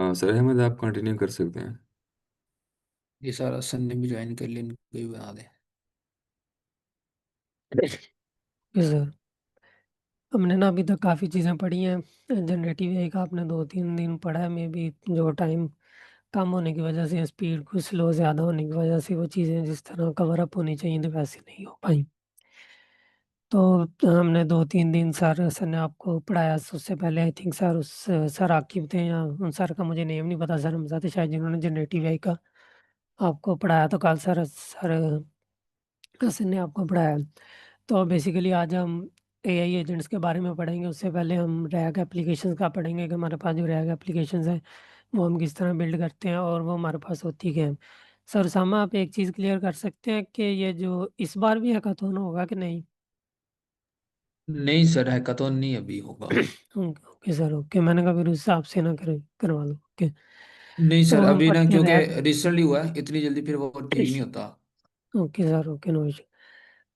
हाँ सर अहमद, आप कंटिन्यू कर सकते हैं। ये सारा सन ने भी ज्वाइन कर लिया, इनको भी बना दे। जी सर। हमने ना अभी तक काफ़ी चीज़ें पढ़ी हैं। जनरेटिव एआई का आपने 2-3 दिन पढ़ा है, मे बी जो टाइम कम होने की वजह से, स्पीड कुछ स्लो ज़्यादा होने की वजह से वो चीज़ें जिस तरह कवर अप होनी चाहिए थी वैसे नहीं हो पाई। तो हमने 2-3 दिन सर ने आपको पढ़ाया। उससे पहले आई थिंक सर आकिब थे, या उन सर का मुझे नेम नहीं पता, सर हमज़ा थे शायद, जिन्होंने जनरेटिव एआई का आपको पढ़ाया। तो कल सर सर हसन ने आपको पढ़ाया। तो बेसिकली आज हम एआई एजेंट्स के बारे में पढ़ेंगे। उससे पहले हम रैग एप्लीकेशंस का पढ़ेंगे कि हमारे पास जो रैग एप्लीकेशंस हैं वो हम किस तरह बिल्ड करते हैं और वो हमारे पास होती क्या है। सर उसामा, आप एक चीज़ क्लियर कर सकते हैं कि ये जो इस बार भी हैकाथॉन होगा कि नहीं? नहीं सर, हैकाथॉन नहीं अभी होगा। Okay okay sir, okay. मैंने कहा फिर उस हिसाब से ना करें, करवा लो। ओके। नहीं तो सर, हम अभी ना पढ़ते हैं क्योंकि रैग। रिसेंटली हुआ है, इतनी जल्दी फिर वो ठीक नहीं होता। Okay sir, okay, no issue.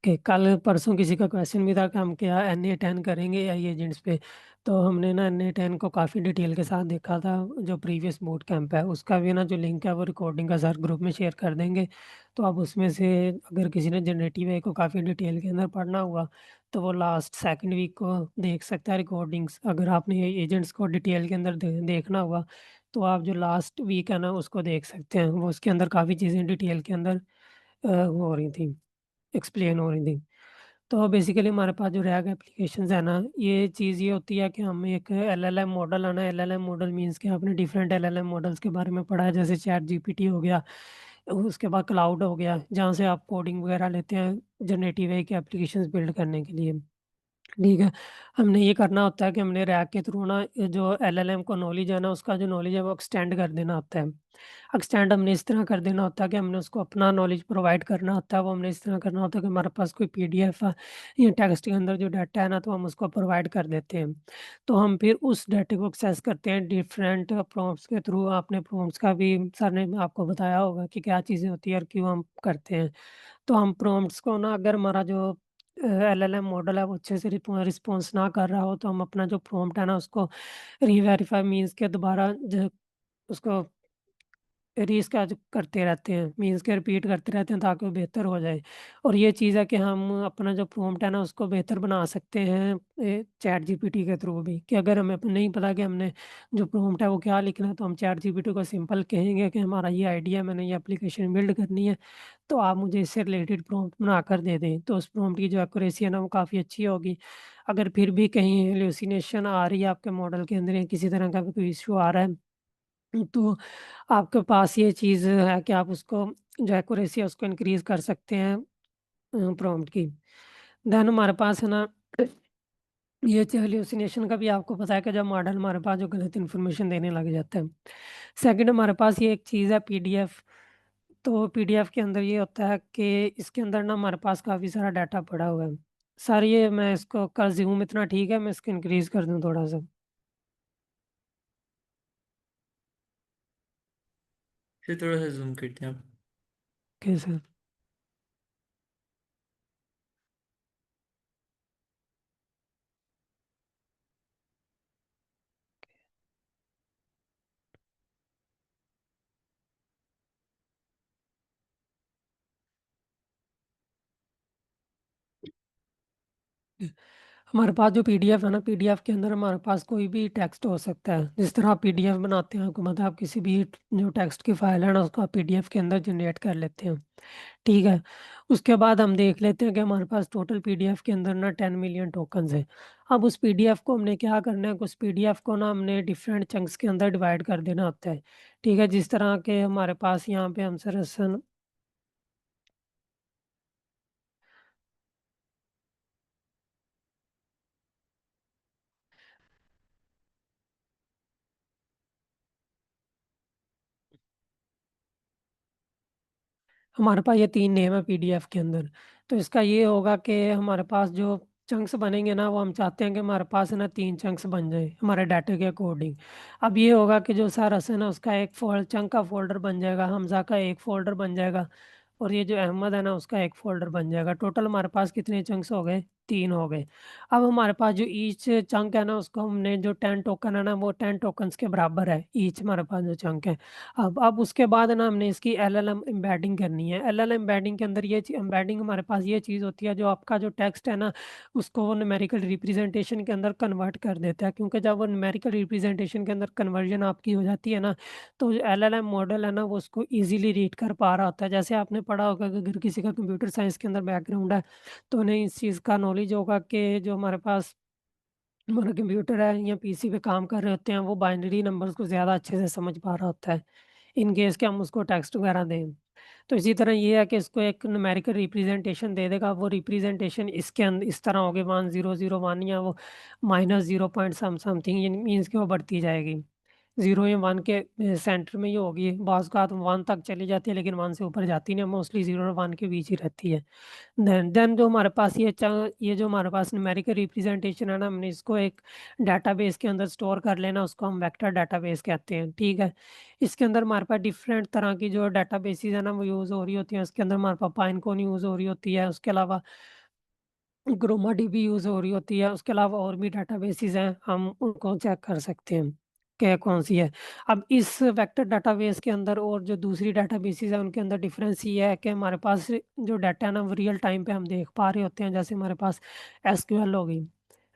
कि कल परसों किसी का क्वेश्चन भी था कि हम क्या NA10 करेंगे एआई एजेंट्स पे। तो हमने ना NA10 को काफ़ी डिटेल के साथ देखा था। जो प्रीवियस बूट कैंप है उसका भी ना जो लिंक है वो रिकॉर्डिंग का सर ग्रुप में शेयर कर देंगे। तो आप उसमें से, अगर किसी ने जनरेटिव एआई को काफ़ी डिटेल के अंदर पढ़ना हुआ तो वो लास्ट सेकंड वीक को देख सकता है रिकॉर्डिंग्स। अगर आपने एजेंट्स को डिटेल के अंदर देखना हुआ तो आप जो लास्ट वीक है ना उसको देख सकते हैं। वो उसके अंदर काफ़ी चीज़ें डिटेल के अंदर वो हो रही थी, एक्सप्लेन हो रही थी। तो बेसिकली हमारे पास जो रैग एप्लीकेशंस है ना, ये चीज़ ये होती है कि हम एक एलएलएम मॉडल है ना, एलएलएम मॉडल मीन्स कि आपने डिफरेंट एलएलएम मॉडल्स के बारे में पढ़ा है, जैसे चैट जीपीटी हो गया, उसके बाद क्लाउड हो गया, जहाँ से आप कोडिंग वगैरह लेते हैं जनरेटिव एआई के एप्लीकेशंस बिल्ड करने के लिए। ठीक है। हमने ये करना होता है कि हमने रैग के थ्रू ना ये जो एलएलएम को नॉलेज है ना, उसका जो नॉलेज है वो एक्सटेंड कर देना होता है। एक्सटेंड हमने इस तरह कर देना होता है कि हमने उसको अपना नॉलेज प्रोवाइड करना होता है। वो हमने इस तरह करना होता है कि हमारे पास कोई पीडीएफ है या टेक्स्ट के अंदर जो डाटा है ना, तो हम उसको प्रोवाइड कर देते हैं। तो हम फिर उस डाटा को एक्सेस करते हैं डिफरेंट प्रॉम्प्ट्स के थ्रू। आपने प्रॉम्प्ट्स का भी सर ने आपको बताया होगा कि क्या चीज़ें होती है और क्यों हम करते हैं। तो हम प्रॉम्प्ट्स को ना, अगर हमारा जो एलएलएम मॉडल है वो अच्छे से रिस्पॉन्स ना कर रहा हो, तो हम अपना जो प्रॉम्प्ट है ना उसको री-वेरीफाई मीन्स के दोबारा ज उसको रीस्केच करते रहते हैं, मीन्स के रिपीट करते रहते हैं ताकि वो बेहतर हो जाए। और ये चीज़ है कि हम अपना जो प्रॉम्प्ट है ना उसको बेहतर बना सकते हैं चैट जीपीटी के थ्रू भी। कि अगर हमें नहीं पता कि हमने जो प्रॉम्प्ट है वो क्या लिखना है, तो हम चैट जीपीटी को सिंपल कहेंगे कि हमारा ये आइडिया है, मैंने ये एप्लीकेशन बिल्ड करनी है, तो आप मुझे इससे रिलेटेड प्रॉम्प्ट बनाकर दे दें। तो उस प्रॉम्प्ट की जो एक्यूरेसी है ना वो काफ़ी अच्छी होगी। अगर फिर भी कहीं हैलुसिनेशन आ रही है आपके मॉडल के अंदर या किसी तरह का भी कोई इश्यू आ रहा है, तो आपके पास ये चीज़ है कि आप उसको जो एक्यूरेसी है उसको इंक्रीज़ कर सकते हैं प्रॉम्प्ट की। देन हमारे पास है ना ये हैलुसिनेशन का भी आपको पता है कि जब मॉडल हमारे पास जो गलत इन्फॉर्मेशन देने लग जाता है। सेकंड हमारे पास ये एक चीज़ है पीडीएफ। तो पीडीएफ के अंदर ये होता है कि इसके अंदर ना हमारे पास काफ़ी सारा डाटा पड़ा हुआ है। सर ये मैं इसको कर ज़ूम इतना ठीक है, मैं इसको इंक्रीज़ कर दूँ थोड़ा-सा? फिर थोड़ा सा जूम करते हैं आप। Okay sir. हमारे पास जो पीडीएफ है ना, पीडीएफ के अंदर हमारे पास कोई भी टेक्स्ट हो सकता है। जिस तरह आप पीडीएफ बनाते हैं, आपको मतलब आप किसी भी जो टेक्स्ट की फाइल है ना उसको आप पीडीएफ के अंदर जनरेट कर लेते हैं। ठीक है। उसके बाद हम देख लेते हैं कि हमारे पास टोटल पीडीएफ के अंदर ना 10 मिलियन टोकन्स हैं। अब उस पीडीएफ को हमने क्या करना है, उस पीडीएफ को ना हमने डिफरेंट चंक्स के अंदर डिवाइड कर देना होता है। ठीक है। जिस तरह के हमारे पास यहाँ पे हम सरसन हमारे पास ये 3 नेम है पीडीएफ के अंदर। तो इसका ये होगा कि हमारे पास जो चंक्स बनेंगे ना, वो हम चाहते हैं कि हमारे पास है ना 3 चंक्स बन जाएँ हमारे डाटा के अकॉर्डिंग। अब ये होगा कि जो सारस है ना उसका एक चंक का फ़ोल्डर बन जाएगा, हमज़ा का एक फ़ोल्डर बन जाएगा और ये जो अहमद है ना उसका एक फ़ोल्डर बन जाएगा। टोटल हमारे पास कितने चंक्स हो गए? 3 हो गए। अब हमारे पास जो ईच चंक है ना, उसको हमने जो 10 टोकन है ना, वो 10 टोकन्स के बराबर है ईच हमारे पास जो चंक है। अब उसके बाद है ना, हमने इसकी एलएलएम एम्बेडिंग करनी है। एलएलएम एम्बेडिंग के अंदर ये एम्बेडिंग हमारे पास ये चीज़ होती है, जो आपका जो टेक्स्ट है ना, उसको वो न्यूमेरिकल रिप्रेजेंटेशन के अंदर कन्वर्ट कर देता है। क्योंकि जब वो न्यूमेरिकल रिप्रेजेंटेशन के अंदर कन्वर्जन आपकी हो जाती है ना, तो जो एलएलएम मॉडल है ना, वो उसको ईज़िली रीड कर पा रहा होता है। जैसे आपने पढ़ा होगा कि अगर किसी का कंप्यूटर साइंस के अंदर बैकग्राउंड है, तो उन्हें इस चीज़ का नॉलेज होगा कि जो हमारे पास हमारा कंप्यूटर है या पीसी पे काम कर रहे होते हैं, वो बाइनरी नंबर्स को ज़्यादा अच्छे से समझ पा रहा होता है, इन केस कि हम उसको टेक्स्ट वगैरह दें। तो इसी तरह ये है कि इसको एक न्यूमेरिकल रिप्रेजेंटेशन दे देगा, वो रिप्रेजेंटेशन इसके इस तरह होगी 1001 या वो माइनस 0 पॉइंट समथिंग, ये मीन्स कि वो बढ़ती जाएगी। 0 या 1 के सेंटर में ही होगी, बाज़ औक़ात 1 तक चली जाती है, लेकिन 1 से ऊपर जाती नहीं है, मोस्टली 0 और 1 के बीच ही रहती है। देन जो हमारे पास ये जो हमारे पास न्यूमेरिकल रिप्रेजेंटेशन है ना, हमने इसको एक डेटाबेस के अंदर स्टोर कर लेना, उसको हम वेक्टर डेटाबेस कहते हैं, ठीक है। इसके अंदर हमारे पास डिफरेंट तरह की जो डेटाबेसेस है ना, वो यूज़ हो रही होती हैं। उसके अंदर हमारे पास पाइनकोन यूज़ हो रही होती है, उसके अलावा ग्रोमाडीबी यूज़ हो रही होती है, उसके अलावा और भी डेटाबेसेस हैं, हम उनको चेक कर सकते हैं कि कौन-सी है। अब इस वेक्टर डेटाबेस के अंदर और जो दूसरी डेटाबेसेस हैं, उनके अंदर डिफरेंस ये है कि हमारे पास जो डाटा है ना, वो रियल टाइम पे हम देख पा रहे होते हैं। जैसे हमारे पास एसक्यूएल हो गई,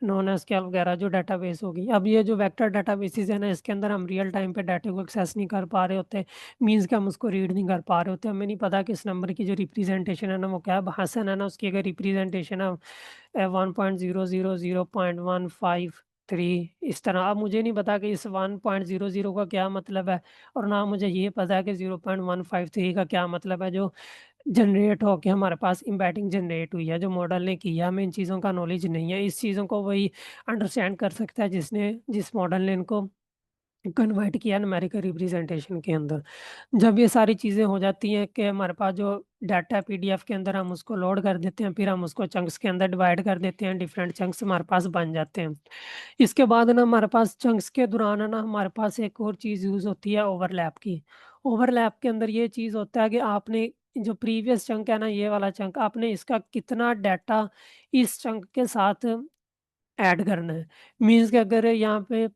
नॉन एसक्यूएल वगैरह जो डेटाबेस होगी। अब ये जो वेक्टर डेटाबेसेस है ना, इसके अंदर हम रियल टाइम पे डाटा को एक्सेस नहीं कर पा रहे होते, मीन्स कि हम उसको रीड नहीं कर पा रहे होते। हमें नहीं पता कि इस नंबर की जो रिप्रेजेंटेशन है ना, वो क्या है। हसन है ना, उसकी अगर रिप्रेजेंटेशन है 1.000.153 इस तरह। अब मुझे नहीं पता कि इस 1.00 का क्या मतलब है, और ना मुझे ये पता है कि 0.153 का क्या मतलब है, जो जनरेट होके हमारे पास एम्बेडिंग जनरेट हुई है, जो मॉडल ने की है। हमें इन चीज़ों का नॉलेज नहीं है। इस चीज़ों को वही अंडरस्टैंड कर सकता है जिस मॉडल ने इनको कन्वर्ट किया न्यूमेरिकल रिप्रेजेंटेशन के अंदर। जब ये सारी चीज़ें हो जाती हैं कि हमारे पास जो डाटा है पीडीएफ के अंदर, हम उसको लोड कर देते हैं, फिर हम उसको चंक्स के अंदर डिवाइड कर देते हैं, डिफरेंट चंक्स हमारे पास बन जाते हैं। इसके बाद ना हमारे पास चंक्स के दौरान है ना, हमारे पास एक और चीज़ यूज़ होती है ओवरलैप की। ओवरलैप के अंदर ये चीज़ होता है कि आपने जो प्रीवियस चंक है ना, ये वाला चंक, आपने इसका कितना डाटा इस चंक के साथ ऐड करना है। मीन्स कि अगर यहाँ पे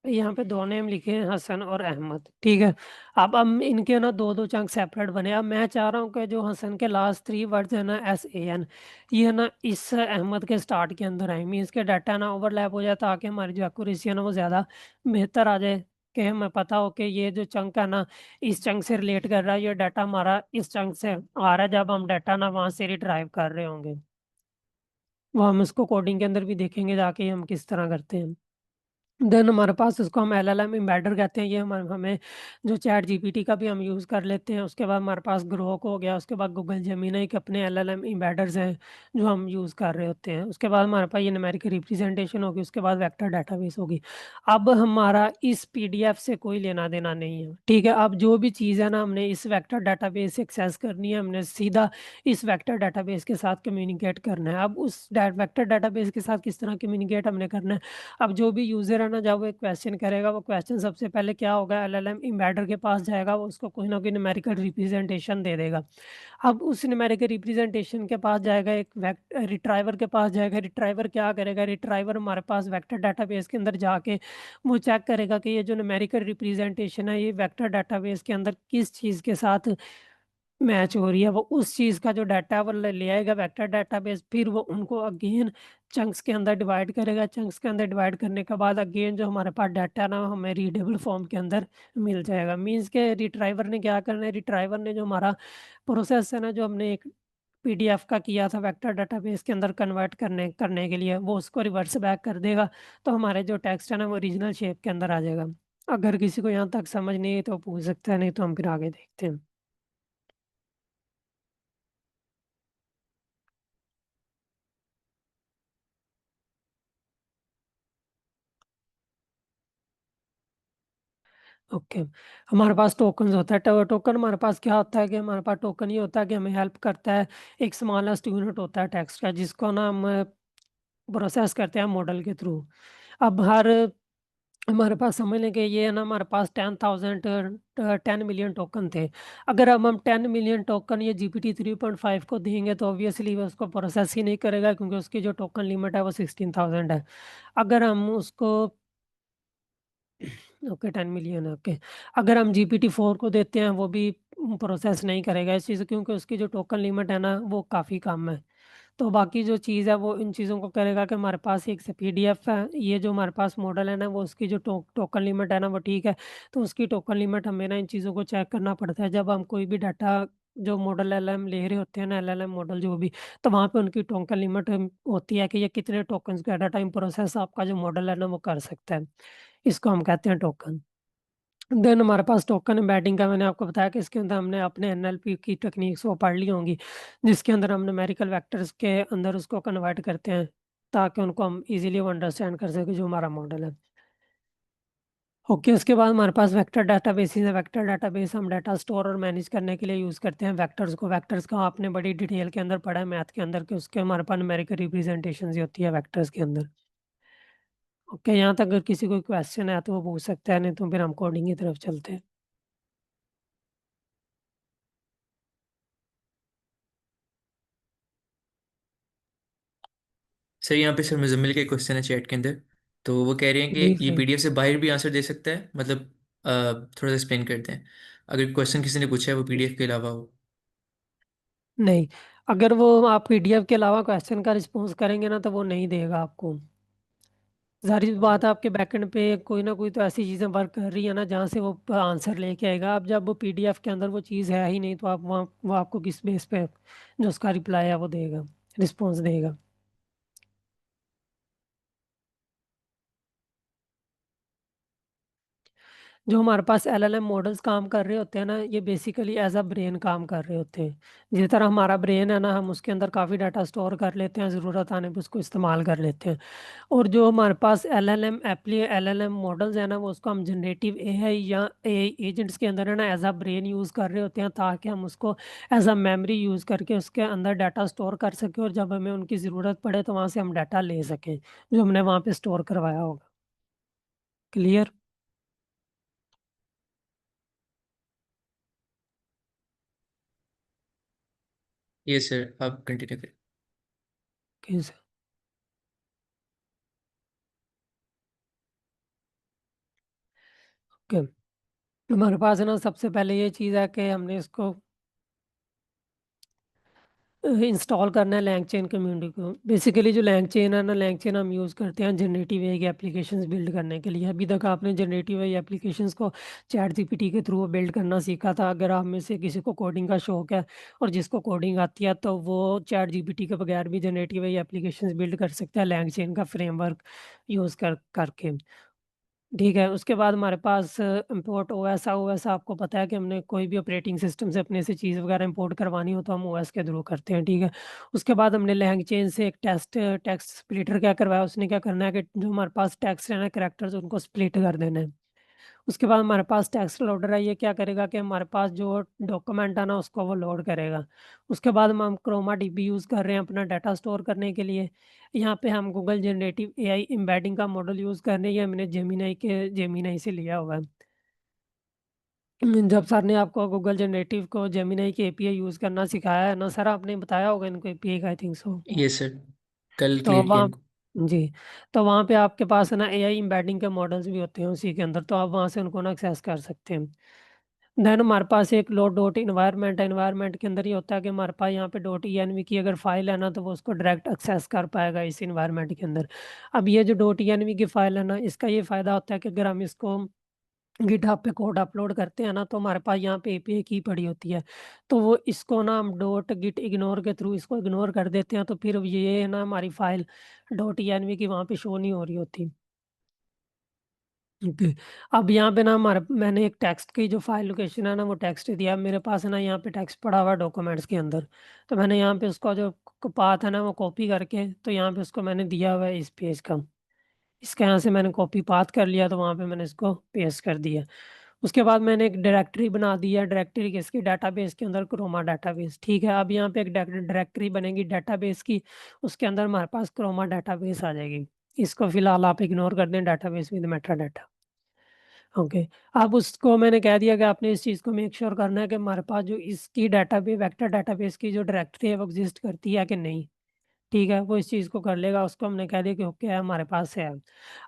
यहाँ पे 2 नेम लिखे हैं, हसन और अहमद, ठीक है? अब हम इनके ना 2-2 चंक सेपरेट बने। अब मैं चाह रहा हूँ कि जो हसन के लास्ट 3 वर्ड्स हैं ना, एसएएन, ये ना इस अहमद के स्टार्ट के अंदर आए। मीन्स के डाटा ना ओवरलैप हो जाए, ताकि हमारी जो एक्यूरेसी है ना, वो ज़्यादा बेहतर आ जाए, कि हमें पता हो कि ये जो चंक है ना, इस चंक से रिलेट कर रहा है, ये डाटा हमारा इस चंक से आ रहा है, जब हम डाटा ना वहाँ से रिट्राइव कर रहे होंगे। वो हम इसको कोडिंग के अंदर भी देखेंगे जाके, हम किस तरह करते हैं। देन हमारे पास उसको हम एलएलएम एम्बेडर कहते हैं। ये हमें जो चैट जीपीटी का भी हम यूज़ कर लेते हैं। उसके बाद हमारे पास ग्रोक हो गया, उसके बाद गूगल जेमिनी के अपने एलएलएम एम्बेडर्स हैं, जो हम यूज़ कर रहे होते हैं। उसके बाद हमारे पास ये न्यूमेरिकल रिप्रेजेंटेशन होगी, उसके बाद वेक्टर डेटाबेस होगी। अब हमारा इस पीडीएफ से कोई लेना-देना नहीं है, ठीक है? अब जो भी चीज़ है ना, हमने इस वेक्टर डेटाबेस से एक्सेस करनी है, हमने सीधा इस वेक्टर डेटाबेस के साथ कम्युनिकेट करना है। अब उस वेक्टर डेटाबेस के साथ किस तरह कम्युनिकेट हमने करना है। अब जो भी यूज़र है ना, जब वो एक क्वेश्चन करेगा, वो क्वेश्चन सबसे पहले क्या होगा, एलएलएम एम्बेडर के पास जाएगा, वो उसको कोई ना कोई न्यूमेरिकल रिप्रेजेंटेशन दे देगा। अब उस न्यूमेरिकल रिप्रेजेंटेशन के पास जाएगा, एक रिट्राइवर के पास जाएगा। रिट्राइवर क्या करेगा, रिट्राइवर हमारे पास वेक्टर डेटाबेस के अंदर जाके वो चेक करेगा कि ये जो न्यूमेरिकल रिप्रेजेंटेशन है, ये वेक्टर डेटाबेस के अंदर किस चीज़ के साथ मैच हो रही है। वो उस चीज़ का जो डाटा है वो ले आएगा वेक्टर डेटाबेस, फिर वो उनको अगेन चंक्स के अंदर डिवाइड करेगा। चंक्स के अंदर डिवाइड करने के बाद अगेन जो हमारे पास डाटा है ना, वो हमें रीडेबल फॉर्म के अंदर मिल जाएगा। मीन्स के रिट्राइवर ने क्या करना है, रिट्राइवर ने जो हमारा प्रोसेस है ना, जो हमने एक पीडीएफ का किया था वेक्टर डेटाबेस के अंदर कन्वर्ट करने करने के लिए, वो उसको रिवर्स बैक कर देगा। तो हमारे जो टेक्स्ट है ना, वो ओरिजिनल शेप के अंदर आ जाएगा। अगर किसी को यहाँ तक समझ नहीं है तो पूछ सकता है, नहीं तो हम फिर आगे देखते हैं। ओके। हमारे पास टोकन्स होता है। टोकन हमारे पास क्या होता है कि हमारे पास टोकन ये होता है कि हमें हेल्प करता है। एक स्मॉलेस्ट यूनिट होता है टेक्स्ट का, जिसको ना हम प्रोसेस करते हैं मॉडल के थ्रू। अब हर हमारे पास समझ लें कि ये है ना, हमारे पास 10 मिलियन टोकन थे। अगर हम 10 मिलियन टोकन ये GPT 3.5 को देंगे तो ऑब्वियसली वो उसको प्रोसेस ही नहीं करेगा, क्योंकि उसकी जो टोकन लिमिट है वो 16,000 है। अगर हम उसको ओके 10 मिलियन है, ओके। अगर हम GPT 4 को देते हैं वो भी प्रोसेस नहीं करेगा इस चीज़, क्योंकि उसकी जो टोकन लिमिट है ना वो काफ़ी कम है। तो बाकी जो चीज़ है वो इन चीज़ों को करेगा कि हमारे पास एक से PDF है, ये जो हमारे पास मॉडल है ना वो उसकी जो टोकन लिमिट है ना वो ठीक है। तो उसकी टोकन लिमिट हमें ना इन चीज़ों को चेक करना पड़ता है जब हम कोई भी डाटा जो मॉडल LLM ले रहे होते हैं ना, LLM मॉडल जो भी, तो वहाँ पे उनकी टोकन लिमिट होती है कि ये कितने टोकन्स का एट अ टाइम प्रोसेस आपका जो मॉडल है ना वो कर सकता है। इसको हम कहते हैं टोकन। देन हमारे पास टोकन एम्बेडिंग का मैंने आपको बताया कि इसके अंदर हमने अपने NLP की टेक्निक्स वो पढ़ ली होंगी, जिसके अंदर हम न्यूमेरिकल वेक्टर्स के अंदर उसको कन्वर्ट करते हैं ताकि उनको हम इजीली वो अंडरस्टैंड कर सकें जो हमारा मॉडल है। ओके, उसके बाद हमारे पास वेक्टर डेटाबेसेस है। वेक्टर डेटाबेस हम डाटा स्टोर और मैनेज करने के लिए यूज़ करते हैं वेक्टर्स को। वेक्टर्स का आपने बड़ी डिटेल के अंदर पढ़ा है मैथ के अंदर कि उसके हमारे पास न्यूमेरिकल रिप्रेजेंटेशंस ही होती है वेक्टर्स के अंदर। ओके, यहाँ तक अगर किसी को क्वेश्चन है तो वो पूछ सकता है, नहीं तो फिर हम कोडिंग की तरफ चलते हैं। सर यहाँ पे सर मुजम्मिल के क्वेश्चन है चैट के अंदर। तो वो कह रहे हैं कि जी ये सही। PDF से बाहर भी आंसर दे सकता है, मतलब थोड़ा सा एक्सप्लेन करते हैं। अगर क्वेश्चन किसी ने पूछा है वो PDF के अलावा हो। नहीं, अगर वो आप PDF के अलावा क्वेश्चन का रिस्पॉन्स करेंगे ना तो वो नहीं देगा आपको। जाहिर सी बात है आपके बैकएंड पे कोई ना कोई तो ऐसी चीज़ें वर्क कर रही है ना जहाँ से वो आंसर लेके आएगा। अब जब वो PDF के अंदर वो चीज़ है ही नहीं तो आप वहाँ वो आपको किस बेस पे जो उसका रिप्लाई है वो देगा, रिस्पॉन्स देगा। जो हमारे पास LLM मॉडल्स काम कर रहे होते हैं ना, ये बेसिकली एज अ ब्रेन काम कर रहे होते हैं। जिस तरह हमारा ब्रेन है ना, हम उसके अंदर काफ़ी डाटा स्टोर कर लेते हैं, ज़रूरत आने पे उसको इस्तेमाल कर लेते हैं। और जो हमारे पास LLM मॉडल्स है ना, वो उसको हम जनरेटिव AI या AI एजेंट्स के अंदर है ना एज अ ब्रेन यूज़ कर रहे होते हैं, ताकि हम उसको एज अ मेमोरी यूज़ करके उसके अंदर डाटा स्टोर कर सकें और जब हमें उनकी ज़रूरत पड़े तो वहाँ से हम डाटा ले सकें जो हमने वहाँ पे स्टोर करवाया होगा। क्लियर? ये सर आप कंटिन्यू करें। ओके, हमारे पास है ना सबसे पहले ये चीज़ है कि हमने इसको इंस्टॉल करना है लैंगचेन कम्युनिटी को। बेसिकली जो लैंगचेन है ना, लैंगचेन हम यूज़ करते हैं जनरेटिव एआई एप्लीकेशंस बिल्ड करने के लिए। अभी तक आपने जनरेटिव एआई एप्लीकेशंस को चैट जीपीटी के थ्रू बिल्ड करना सीखा था। अगर आप में से किसी को कोडिंग का शौक है और जिसको कोडिंग आती है तो वो चैट जीपीटी के बगैर भी जनरेटिव एआई एप्लीकेशंस बिल्ड कर सकता है लैंगचेन का फ्रेमवर्क यूज़ करके। ठीक है, उसके बाद हमारे पास इम्पोर्ट ओएस आपको पता है कि हमने कोई भी ऑपरेटिंग सिस्टम से अपने से चीज़ वगैरह इंपोर्ट करवानी हो तो हम ओएस के थ्रू करते हैं, ठीक है। उसके बाद हमने लैंग चेन से एक टेक्स्ट स्प्लिटर क्या करवाया, उसने क्या करना है कि जो हमारे पास टेक्स्ट है ना कैरेक्टर्स उनको स्प्लिट कर देना है। उसके बाद हमारे पास टेक्स्ट लोडर है, ये क्या करेगा कि हमारे पास जो डॉक्यूमेंट है ना उसको वो लोड करेगा। उसके बाद हम क्रोमा डीबी यूज़ कर रहे हैं अपना डाटा स्टोर करने के लिए। यहाँ पे हम गूगल जनरेटिव एआई एम्बेडिंग का मॉडल यूज़ कर रहे हैं, ये हमने जेमिनाई से लिया हुआ है। जब सर ने आपको गूगल जनरेटिव को जेमिनाई की API यूज़ करना सिखाया है ना सर, आपने बताया होगा इनको API का, आई थिंक सो। ये सर कल तो क्लियर किया वहाँ इनको। जी, तो वहाँ पे आपके पास है ना AI एम्बेडिंग के मॉडल्स भी होते हैं उसी के अंदर, तो आप वहाँ से उनको ना एक्सेस कर सकते हैं। देन हमारे पास एक लो डॉट इन्वायरमेंट है। इन्वायरमेंट के अंदर ये होता है कि हमारे पास यहाँ पे डॉट ENV की अगर फाइल है ना तो वो उसको डायरेक्ट एक्सेस कर पाएगा इस इन्वायरमेंट के अंदर। अब ये जो डॉट ENV की फाइल है ना, इसका ये फ़ायदा होता है कि अगर हम इसको गिटहब पे कोड अपलोड करते हैं ना तो हमारे पास यहाँ पे API की पड़ी होती है। तो वो इसको ना हम डॉट गिट इग्नोर के थ्रू इसको इग्नोर कर देते हैं, तो फिर ये ना हमारी फाइल डॉट ENV की वहाँ पे शो नहीं हो रही होती। ओके, अब यहाँ पे ना हमारे मैंने एक टेक्स्ट की जो फाइल लोकेशन है ना वो टेक्स्ट दिया। मेरे पास है ना यहाँ पे टेक्स्ट पड़ा हुआ है डॉक्यूमेंट्स के अंदर, तो मैंने यहाँ पे उसका जो पाथ है ना वो कॉपी करके तो यहाँ पे उसको मैंने दिया हुआ है इस पेज का। इसका यहाँ से मैंने कॉपी पाथ कर लिया तो वहाँ पे मैंने इसको पेस्ट कर दिया। उसके बाद मैंने एक डायरेक्टरी बना दी है, डायरेक्टरी किसकी, डाटाबेस के अंदर क्रोमा डाटाबेस, ठीक है। अब यहाँ पे एक डायरेक्टरी बनेगी डाटाबेस की, उसके अंदर हमारे पास क्रोमा डाटाबेस आ जाएगी। इसको फिलहाल आप इग्नोर कर दें, database with Meta data. Okay. अब उसको मैंने कह दिया कि आपने इस चीज़ को मेक श्योर करना है कि हमारे पास जो इसकी डाटाबेस वेक्टर डाटाबेस की जो डायरेक्टरी है वो एग्जिस्ट करती है कि नहीं। ठीक है, वो इस चीज़ को कर लेगा, उसको हमने कह दिया कि ओके है, हमारे पास है।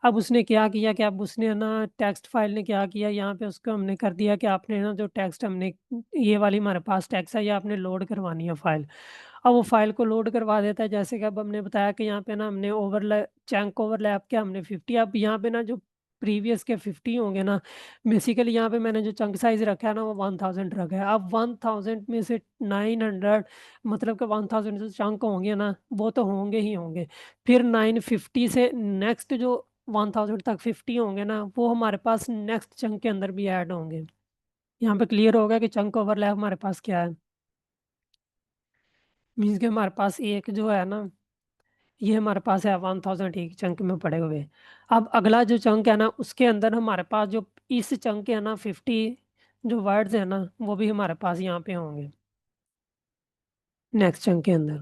अब उसने क्या किया कि अब उसने ना टेक्स्ट फाइल ने क्या किया, यहाँ पे उसको हमने कर दिया कि आपने ना जो टेक्स्ट हमने ये वाली हमारे पास टेक्स्ट है, ये आपने लोड करवानी है फाइल। अब वो फाइल को लोड करवा देता है, जैसे कि अब हमने बताया कि यहाँ पे ना हमने ओवरलैप चंक ओवरलैप किया हमने 50। अब यहाँ पे ना जो प्रीवियस के 50 होंगे ना, बेसिकली यहाँ पे मैंने जो चंक साइज रखा है ना वो 1000 रखा है। अब 1000 में से 900 मतलब कि 1000 जो चंक होंगे ना वो तो होंगे ही होंगे। फिर 950 से नेक्स्ट जो 1000 तक 50 होंगे ना वो हमारे पास नेक्स्ट चंक के अंदर भी ऐड होंगे। यहाँ पे क्लियर होगा कि चंक ओवरलैप हमारे पास क्या है। मीन्स कि हमारे पास एक जो है ना, ये हमारे पास है 1000 एक चंक में पड़े हुए। अब अगला जो चंक है ना उसके अंदर हमारे पास जो इस चंक है ना 50 जो वर्ड्स है ना वो भी हमारे पास यहाँ पे होंगे नेक्स्ट चंक के अंदर।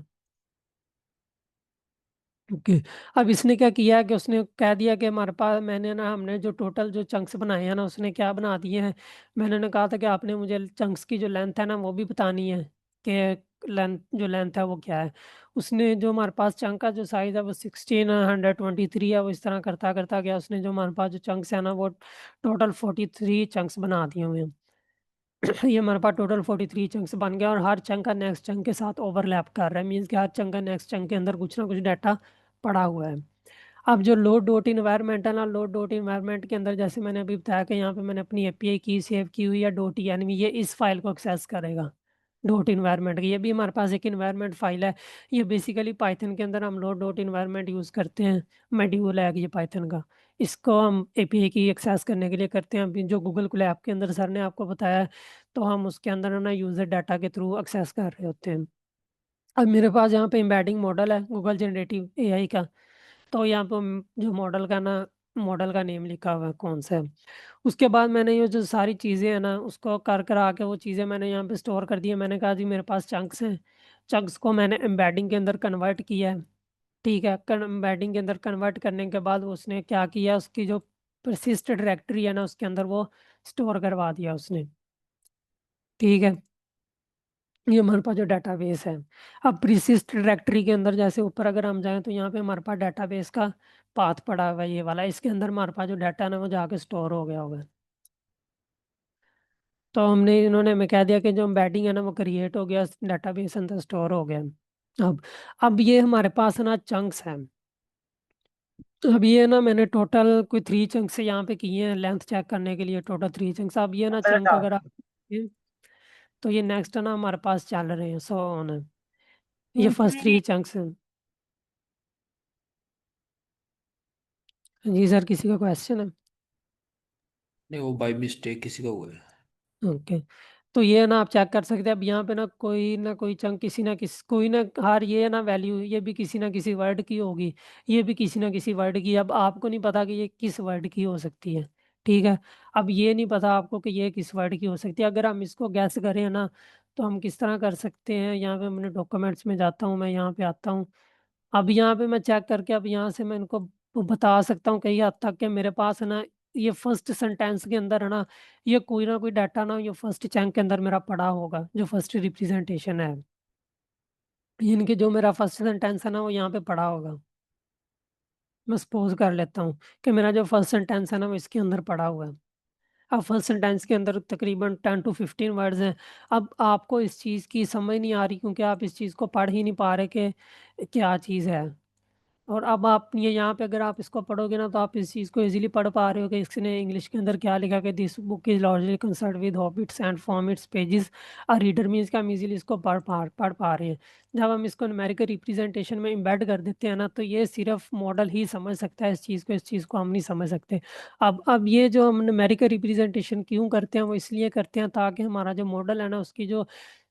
ओके। अब इसने क्या किया कि उसने कह दिया कि हमारे पास मैंने ना हमने जो टोटल जो चंक्स बनाए हैं ना उसने क्या बना दिए हैं। मैंने ना कहा था कि आपने मुझे चंक्स की जो लेंथ है ना वो भी बतानी है कि लेंथ जो लेंथ है वो क्या है। उसने जो हमारे पास चंक का जो साइज़ है वो 1623 है। वो इस तरह करता करता गया, उसने जो हमारे पास जो चंक्स है ना वो टोटल 43 चंक्स बना दिए हुए हैं। ये हमारे पास टोटल 43 चंक्स बन गया और हर चंक का नेक्स्ट चंक के साथ ओवरलैप कर रहा है। मीन्स कि हर चंक का नेक्स्ट चंक के अंदर कुछ ना कुछ डाटा पड़ा हुआ है। अब जो लोड डॉट इन्वायरमेंट है ना, लोड डॉट इन्वायरमेंट के अंदर जैसे मैंने अभी बताया कि यहाँ पे मैंने अपनी एपीआई की सेव की हुई है डॉट एनवी, ये इस फाइल को एक्सेस करेगा डॉट इन्वायरमेंट की। ये भी हमारे पास एक इन्वायरमेंट फाइल है। ये बेसिकली पाइथन के अंदर हम लोड डॉट इन्वायरमेंट यूज़ करते हैं। मॉड्यूल है ये पाइथन का। इसको हम एपीआई की एक्सेस करने के लिए करते हैं। अभी जो गूगल कोलैब के अंदर सर ने आपको बताया है, तो हम उसके अंदर ना यूज़र डाटा के थ्रू एक्सेस कर रहे होते हैं। अब मेरे पास यहाँ पे एम्बेडिंग मॉडल है गूगल जनरेटिव एआई का। तो यहाँ पर जो मॉडल का नेम लिखा हुआ है कौन सा है। उसके बाद मैंने ये जो सारी चीज़ें हैं ना उसको कर कर आके वो चीज़ें मैंने यहाँ पे स्टोर कर दी है। मैंने कहा जी मेरे पास चंक्स हैं, चंक्स को मैंने एम्बेडिंग के अंदर कन्वर्ट किया है। ठीक है, एम्बेडिंग के अंदर कन्वर्ट करने के बाद उसने क्या किया, उसकी जो परसिस्ट डायरेक्टरी है ना उसके अंदर वो स्टोर करवा दिया उसने। ठीक है, ये हमारे पास जो डाटाबेस है। अब परसिस्ट डायरेक्टरी के अंदर जैसे ऊपर अगर हम जाएं तो यहाँ पे हमारे पास डाटाबेस का पाथ पड़ा हुआ है ये वाला। इसके अंदर हमारे पास जो डाटा है ना वो जाके स्टोर हो गया होगा। तो इन्होंने हमें कह दिया कि जो एम्बेडिंग है ना वो क्रिएट हो गया, डाटाबेस अंदर स्टोर हो गया। अब अब ये हमारे पास ना चंक्स हैं। तो अब ये ना मैंने टोटल कोई 3 चंक्स यहाँ पे किए हैं लेंथ चेक करने के लिए, टोटल 3 चंक्स। अब ये ना चंक अगर आप तो ये नेक्स्ट ना हमारे पास चल रहे हैं, सो ऑन है। ये फर्स्ट 3 चंक्स हैं। जी सर, किसी का क्वेश्चन है? नहीं, वो बाई मिस्टेक किसी का हुआ है। ओके। तो ये ना आप चेक कर सकते हैं। अब यहाँ पे ना कोई चंक किसी ना किसी कोई ना हर ये ना वैल्यू ये भी किसी ना किसी वर्ड की होगी, ये भी किसी ना किसी वर्ड की। अब आपको नहीं पता कि ये किस वर्ड की हो सकती है। ठीक है, अब ये नहीं पता आपको कि ये किस वर्ड की हो सकती है। अगर हम इसको गैस करें ना तो हम किस तरह कर सकते हैं। यहाँ पे मैंने डॉक्यूमेंट्स में जाता हूँ, मैं यहाँ पे आता हूँ। अब यहाँ पे मैं चेक करके अब यहाँ से मैं इनको बता सकता हूँ कई हद तक कि मेरे पास है ना ये फर्स्ट सेंटेंस के अंदर है ना ये कोई ना कोई डाटा ना ये फर्स्ट चंक के अंदर मेरा पड़ा होगा, जो फर्स्ट रिप्रेजेंटेशन है इनके, जो मेरा फर्स्ट सेंटेंस है ना वो यहाँ पे पड़ा होगा। मैं सपोज कर लेता हूँ कि मेरा जो फर्स्ट सेंटेंस है ना वो इसके अंदर पड़ा हुआ है। अब फर्स्ट सेंटेंस के अंदर तकरीबन 10 to 15 वर्ड्स हैं। अब आपको इस चीज़ की समझ नहीं आ रही क्योंकि आप इस चीज़ को पढ़ ही नहीं पा रहे कि क्या चीज़ है। और अब आप ये यहाँ पे अगर आप इसको पढ़ोगे ना तो आप इस चीज़ को इजीली पढ़ पा रहे हो कि इसने इंग्लिश के अंदर क्या लिखा कि this book is largely concern with habits and from its pages a reader, means कि हम इजीली इसको पढ़ पा रहे हैं। जब हम इसको न्यूमेरिकल रिप्रेजेंटेशन में एम्बेड कर देते हैं ना तो ये सिर्फ मॉडल ही समझ सकता है इस चीज़ को हम नहीं समझ सकते। अब ये जो हम न्यूमेरिकल रिप्रेजेंटेशन क्यों करते हैं वो इसलिए करते हैं ताकि हमारा जो मॉडल है ना उसकी जो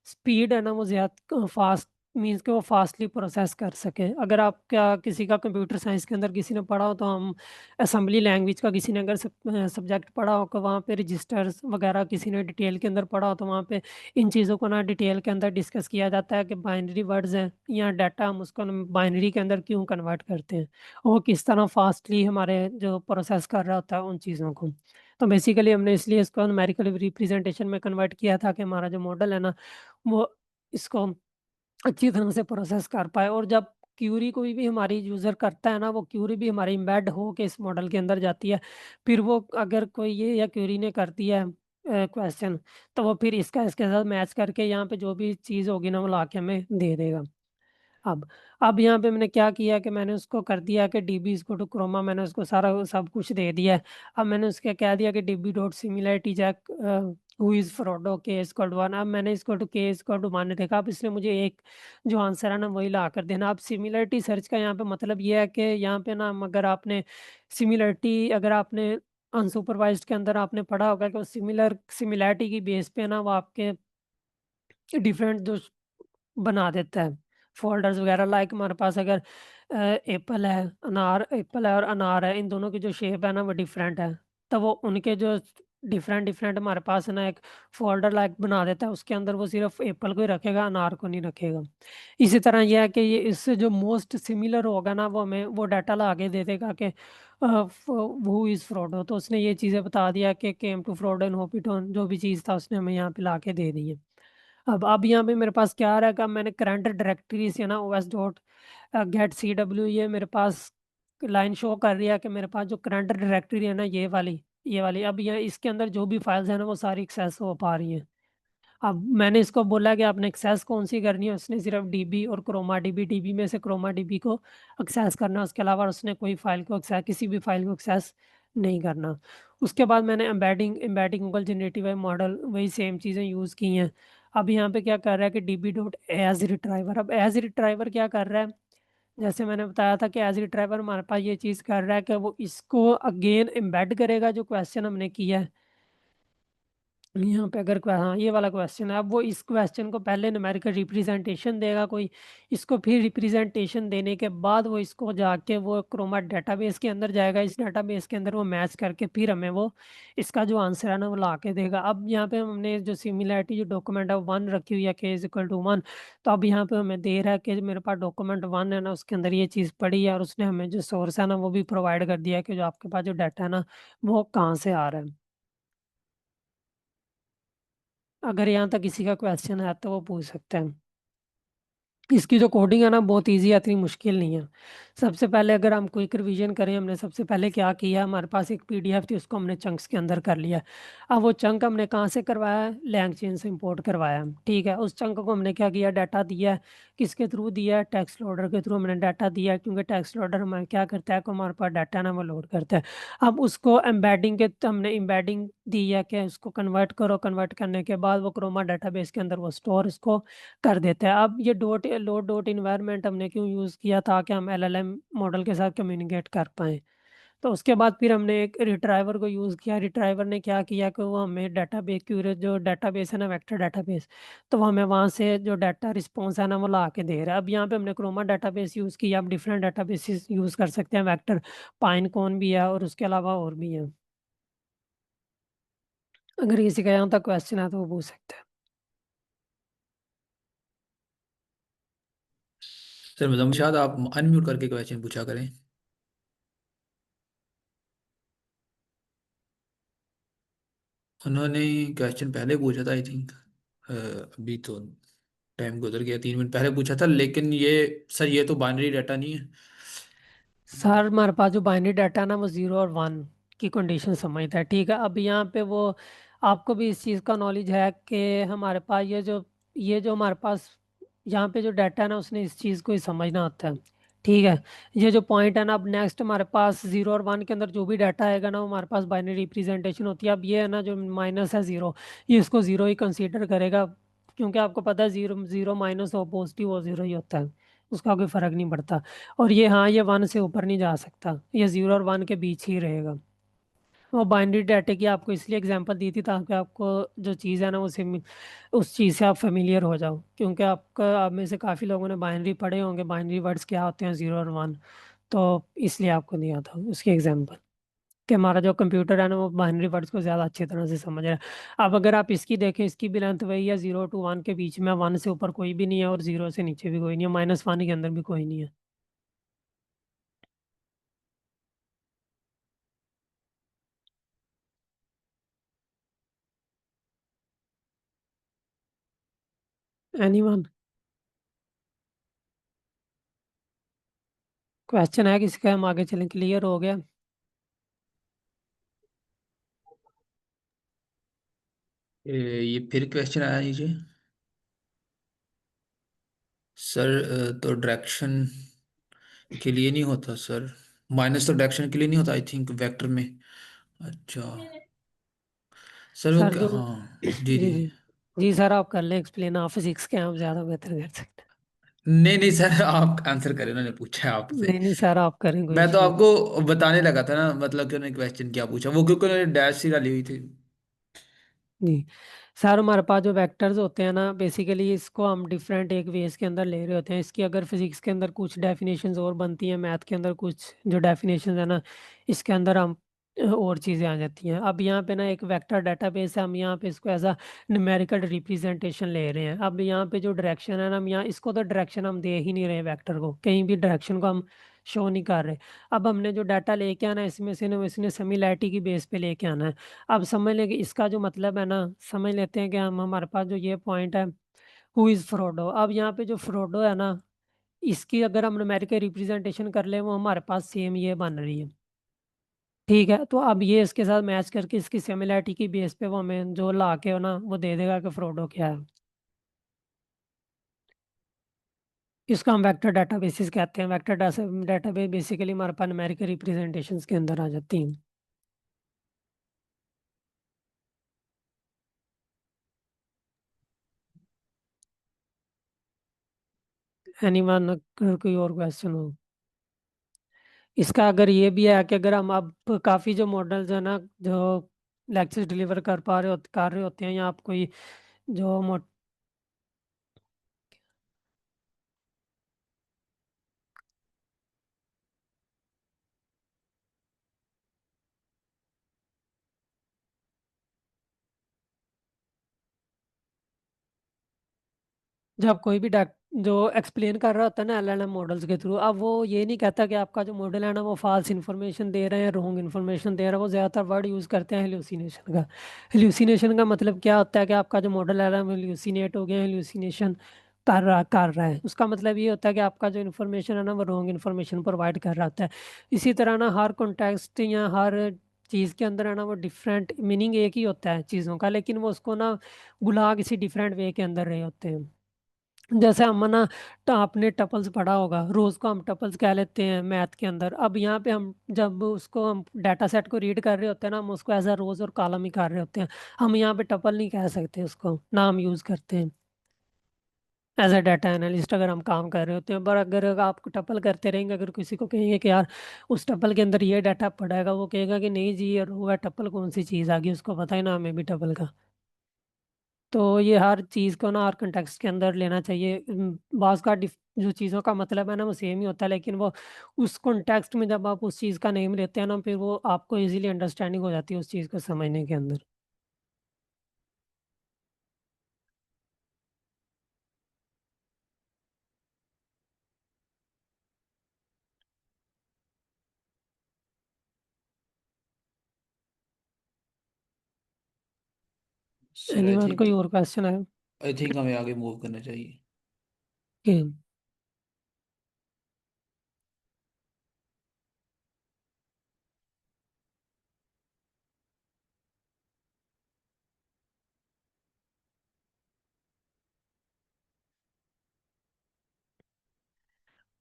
स्पीड है ना वो ज़्यादा फास्ट, मीन्स कि वो फास्टली प्रोसेस कर सके। अगर आप क्या किसी का कंप्यूटर साइंस के अंदर किसी ने पढ़ा हो तो हम असेंबली लैंग्वेज का किसी ने अगर सब्जेक्ट पढ़ा हो तो वहाँ पे रजिस्टर्स वगैरह किसी ने डिटेल के अंदर पढ़ा हो तो वहाँ पे इन चीज़ों को ना डिटेल के अंदर डिस्कस किया जाता है कि बाइनरी वर्ड्स हैं या डाटा हम उसको बाइनरी के अंदर क्यों कन्वर्ट करते हैं और किस तरह फास्टली हमारे जो प्रोसेस कर रहा होता है उन चीज़ों को। तो बेसिकली हमने इसलिए इसको न्यूमेरिकल रिप्रेजेंटेशन में कन्वर्ट किया था कि हमारा जो मॉडल है ना वो इसको अच्छी तरह से प्रोसेस कर पाए। और जब क्यूरी कोई भी हमारी यूज़र करता है ना, वो क्यूरी भी हमारी एम्बेड हो के इस मॉडल के अंदर जाती है। फिर वो अगर कोई ये या क्यूरी ने कर दिया है क्वेश्चन, तो वो फिर इसका इसके साथ मैच करके यहाँ पे जो भी चीज़ होगी ना वो ला के हमें दे देगा। अब अब यहाँ पे मैंने क्या किया कि मैंने उसको कर दिया कि डीबी इज टू क्रोमा, मैंने उसको सारा सब कुछ दे दिया है। अब मैंने उसके कह दिया कि DB dot similarity check who is frodo के इज इक्वल टू 1। अब मैंने इसको टू के इज इक्वल टू 1 देखा। अब इसने मुझे एक जो आंसर है ना वही ला कर देना। अब सिमिलरिटी सर्च का यहाँ पे मतलब ये है कि यहाँ पे ना अगर आपने सिमिलरिटी अगर आपने अनसुपरवाइज्ड के अंदर आपने पढ़ा होगा कि वो सिमिलरिटी की बेस पे ना वो आपके डिफरेंट जो बना देता है फ़ोल्डर्स वगैरह। लाइक हमारे पास अगर एप्पल है और अनार है, इन दोनों की जो शेप है ना वो डिफरेंट है। तो वो उनके जो डिफरेंट डिफरेंट हमारे पास है ना एक फ़ोल्डर लाइक बना देता है, उसके अंदर वो सिर्फ़ एप्पल को ही रखेगा, अनार को नहीं रखेगा। इसी तरह ये है कि ये इससे जो मोस्ट सिमिलर होगा ना वो हमें वो डाटा ला के दे देगा कि हू इज़ फ्रॉडो। तो उसने ये चीज़ें बता दिया कि came to fraud and hope it on, जो भी चीज़ था उसने हमें यहाँ पे ला के दे दी है। अब यहाँ पे मेरे पास क्या आ रहा है कि अब मैंने करंट डायरेक्टरी से ना OS dot get C W, ये मेरे पास लाइन शो कर रही है कि मेरे पास जो करंट डायरेक्टरी है ना ये वाली अब ये इसके अंदर जो भी फाइल्स हैं ना वो सारी एक्सेस हो पा रही हैं। अब मैंने इसको बोला कि आपने एक्सेस कौन सी करनी है, उसने सिर्फ डीबी और क्रोमा डीबी डीबी में से क्रोमा डीबी को एक्सेस करना है, उसके अलावा उसने कोई फाइल को एक्सेस किसी भी फाइल को एक्सेस नहीं करना। उसके बाद मैंने embedding embedding Google generative web model वही सेम चीज़ें यूज़ की हैं। अब यहाँ पे क्या कर रहा है कि डीबी डॉट एज रिट्राइवर, अब एज रिट्राइवर क्या कर रहा है, जैसे मैंने बताया था कि एज रिट्राइवर हमारे पास ये चीज़ कर रहा है कि वो इसको अगेन एम्बेड करेगा जो क्वेश्चन हमने किया है यहाँ पे। अगर हाँ ये वाला क्वेश्चन है, अब वो इस क्वेश्चन को पहले न्यूमेरिकल रिप्रेजेंटेशन देगा कोई, इसको फिर रिप्रेजेंटेशन देने के बाद वो इसको जाके वो क्रोमा डेटाबेस के अंदर जाएगा, इस डेटाबेस के अंदर वो मैच करके फिर हमें वो इसका जो आंसर है ना वो ला के देगा। अब यहाँ पे हमने जो सिमिलरिटी जो डॉक्यूमेंट है 1 रखी हुई है के इज इक्वल टू 1, तो अब यहाँ पे हमें दे रहा है कि मेरे पास डॉक्यूमेंट 1 है ना उसके अंदर ये चीज़ पड़ी है, और उसने हमें जो सोर्स है ना वो भी प्रोवाइड कर दिया है कि जो आपके पास जो डाटा है ना वो कहाँ से आ रहा है। अगर यहाँ तक किसी का क्वेश्चन है तो वो पूछ सकते हैं। इसकी जो कोडिंग है ना बहुत इजी है, इतनी मुश्किल नहीं है। सबसे पहले अगर हम क्विक रिवीजन करें, हमने सबसे पहले क्या किया, हमारे पास एक पीडीएफ थी उसको हमने चंक्स के अंदर कर लिया। अब वो चंक हमने कहाँ से करवाया है, लैंगचेन से इंपोर्ट करवाया है। ठीक है, उस चंक को हमने क्या किया, डाटा दिया है। किसके थ्रू दिया है, टेक्स्ट लोडर के थ्रू हमने डाटा दिया है, क्योंकि टेक्स्ट लोडर हमें क्या करता है कि हमारे पास डाटा ना वो लोड करता है। अब उसको एम्बेडिंग के हमने एम्बेडिंग दी है कि उसको कन्वर्ट करो, कन्वर्ट करने के बाद वो क्रोमा डाटाबेस के अंदर वो स्टोर इसको कर देते हैं। अब ये डॉट लोड डॉट इन्वायरमेंट हमने क्यों यूज़ किया, ताकि हम एलएलएम मॉडल के साथ कम्युनिकेट कर पाएँ। तो उसके बाद फिर हमने एक रिट्राइवर को यूज़ किया। रिट्राइवर ने क्या किया कि वो हमें डाटाबेस क्यूरेट जो डाटाबेस है ना वेक्टर डाटाबेस, तो वो हमें वहाँ से जो डाटा रिस्पॉन्स है ना वो ला के दे रहा है। अब यहाँ पे हमने क्रोमा डाटाबेस यूज़ किया, आप डिफरेंट डाटाबेसेस यूज़ कर सकते हैं, वेक्टर पाइनकॉन भी है और उसके अलावा और भी हैं। अगर किसी का यहाँ तक क्वेश्चन है तो वो पूछ सकते हैं। सर मतलब शायद आप अनम्यूट करके क्वेश्चन पूछा करें। उन्होंने क्वेश्चन पहले पूछा था आई थिंक, अभी तो टाइम गुजर गया, 3 मिनट पहले पूछा था, लेकिन ये सर ये तो बाइनरी डाटा नहीं है। सर हमारे पास जो बाइनरी डाटा है ना वो 0 और 1 की कंडीशन समझता है। ठीक है, अब यहाँ पे वो आपको भी इस चीज़ का नॉलेज है कि हमारे पास ये जो हमारे पास यहाँ पे जो डाटा है ना उसने इस चीज़ को ही समझना होता है। ठीक है, ये जो पॉइंट है ना, अब नेक्स्ट हमारे पास 0 और 1 के अंदर जो भी डाटा आएगा ना वो हमारे पास बाइनरी रिप्रेजेंटेशन होती है। अब ये है ना जो माइनस है 0, ये इसको 0 ही कंसीडर करेगा, क्योंकि आपको पता है 0 0 माइनस हो पॉजिटिव हो 0 ही होता है, उसका कोई फर्क नहीं पड़ता। और ये हाँ ये 1 से ऊपर नहीं जा सकता, ये 0 और 1 के बीच ही रहेगा। वो बाइनरी डाटे की आपको इसलिए एग्जांपल दी थी ताकि आपको जो चीज़ है ना उस चीज़ से आप फेमिलियर हो जाओ, क्योंकि आप में से काफ़ी लोगों ने बाइनरी पढ़े होंगे, बाइनरी वर्ड्स क्या होते हैं 0 और 1, तो इसलिए आपको दिया था उसकी एग्जांपल कि हमारा जो कंप्यूटर है ना वो बाइनरी वर्ड्स को ज़्यादा अच्छी तरह से समझ रहा है। अब अगर आप इसकी देखें, इसकी भी लेंथ वही है, 0 to 1 के बीच में, 1 से ऊपर कोई भी नहीं है और 0 से नीचे भी कोई नहीं है, -1 के अंदर भी कोई नहीं है। एनीवन? क्वेश्चन है किसी का? हम आगे चलें, क्लियर हो गया? ये फिर क्वेश्चन आया नीचे। सर तो डायरेक्शन के लिए नहीं होता सर। माइनस तो डायरेक्शन के लिए नहीं होता आई थिंक वेक्टर में। अच्छा सर वो सर क्या, जो हाँ जी जी जी। जी जी सर, आप कर लें एक्सप्लेन, आप फिजिक्स के हैं, आप ज़्यादा बेहतर कर सकते नहीं नहीं सर, आप आंसर करें, उन्होंने पूछा है हैं। आपसे। नहीं नहीं सर, आप करें, कोई मैं तो इशू नहीं। आपको बताने लगा था ना, मतलब कि उन्होंने क्वेश्चन क्या पूछा, वो क्योंकि उन्होंने डैश सी डाली हुई थी। जी सर, हमारे पास जो वेक्टर्स होते हैं ना, बेसिकली इसको हम डिफरेंट एक वेज के अंदर ले रहे होते हैं। इसकी अगर फिजिक्स के अंदर कुछ डेफिनेशंस और बनती हैं, मैथ के अंदर कुछ जो डेफिनेशंस है ना, इसके अंदर हम और चीज़ें आ जाती हैं। अब यहाँ पे ना एक वेक्टर डाटाबेस है, हम यहाँ पे इसको एज अ न्यूमेरिकल रिप्रेजेंटेशन ले रहे हैं। अब यहाँ पे जो डायरेक्शन है ना, हम यहाँ इसको तो डायरेक्शन हम दे ही नहीं रहे वेक्टर को, कहीं भी डायरेक्शन को हम शो नहीं कर रहे। अब हमने जो डाटा लेके आना है, इसमें से ना इसने सिमिलैरिटी की बेस पे लेके आना है। अब समझ लें कि इसका जो मतलब है ना, समझ लेते हैं कि हम हमारे पास जो ये पॉइंट है, हु इज़ फ्रोडो। अब यहाँ पे जो फ्रोडो है ना, इसकी अगर हम न्यूमेरिकल रिप्रेजेंटेशन कर लें, वो हमारे पास सेम ये बन रही है। ठीक है, तो अब ये इसके साथ मैच करके इसकी सिमिलैरिटी की बेस पे वो हमें जो ला के ना वो दे देगा कि फ्रोडो क्या है। इसको हम वेक्टर डाटाबेसिस कहते हैं। वेक्टर डाटाबेस बेसिकली हमारे पास न्यूमेरिकल रिप्रेजेंटेशंस के अंदर आ जाती हैं। एनीवन, अगर कोई और क्वेश्चन हो? इसका अगर ये भी है कि अगर हम अब काफ़ी जो मॉडल्स है ना, जो लेक्चर्स डिलीवर कर रहे होते हैं, या आप कोई जो जब कोई भी जो एक्सप्लेन कर रहा होता है ना एलएलएम मॉडल्स के थ्रू, अब वो ये नहीं कहता कि आपका जो मॉडल है ना वो फॉल्स इन्फॉर्मेशन दे रहे हैं, रॉन्ग इन्फॉर्मेशन दे रहा है। वो ज़्यादातर वर्ड यूज़ करते हैं हेलुसिनेशन का। हेलुसिनेशन का मतलब क्या होता है कि आपका जो मॉडल है ना वो हेलुसिनेट हो गया, हेलुसिनेशन कर रहा है। उसका मतलब ये होता है कि आपका जो इन्फॉर्मेशन है ना वो रॉन्ग इन्फॉर्मेशन प्रोवाइड कर रहा होता है। इसी तरह ना हर कॉन्टेक्स्ट या हर चीज़ के अंदर है ना वो डिफरेंट मीनिंग एक ही होता है चीज़ों का, लेकिन वो उसको ना बुला किसी डिफरेंट वे के अंदर रहे होते हैं। जैसे हम ना, तो आपने टपल्स पढ़ा होगा, रोज को हम टपल्स कह लेते हैं मैथ के अंदर। अब यहाँ पे हम जब उसको हम डाटा सेट को रीड कर रहे होते हैं ना, हम उसको एज अ रोज और कॉलम ही कर रहे होते हैं। हम यहाँ पे टपल नहीं कह सकते, उसको नाम यूज करते हैं एज अ डाटा एनालिस्ट अगर हम काम कर रहे होते हैं। पर अगर आप टपल करते रहेंगे, अगर किसी को कहेंगे कि यार उस टपल के अंदर ये डाटा पड़ेगा, वो कहेगा कि नहीं जी ये रो है, टपल कौन सी चीज़ आ गई, उसको पता ही ना हमें भी टपल का। तो ये हर चीज़ को ना हर कंटेक्स्ट के अंदर लेना चाहिए। बाज़ का जो चीज़ों का मतलब है ना वो सेम ही होता है, लेकिन वो उस कॉन्टेक्स्ट में जब आप उस चीज़ का नेम लेते हैं ना, फिर वो आपको इजीली अंडरस्टैंडिंग हो जाती है उस चीज़ को समझने के अंदर। सर एनीवन, कोई और क्वेश्चन है? आई थिंक हमें आगे मूव करना चाहिए। कि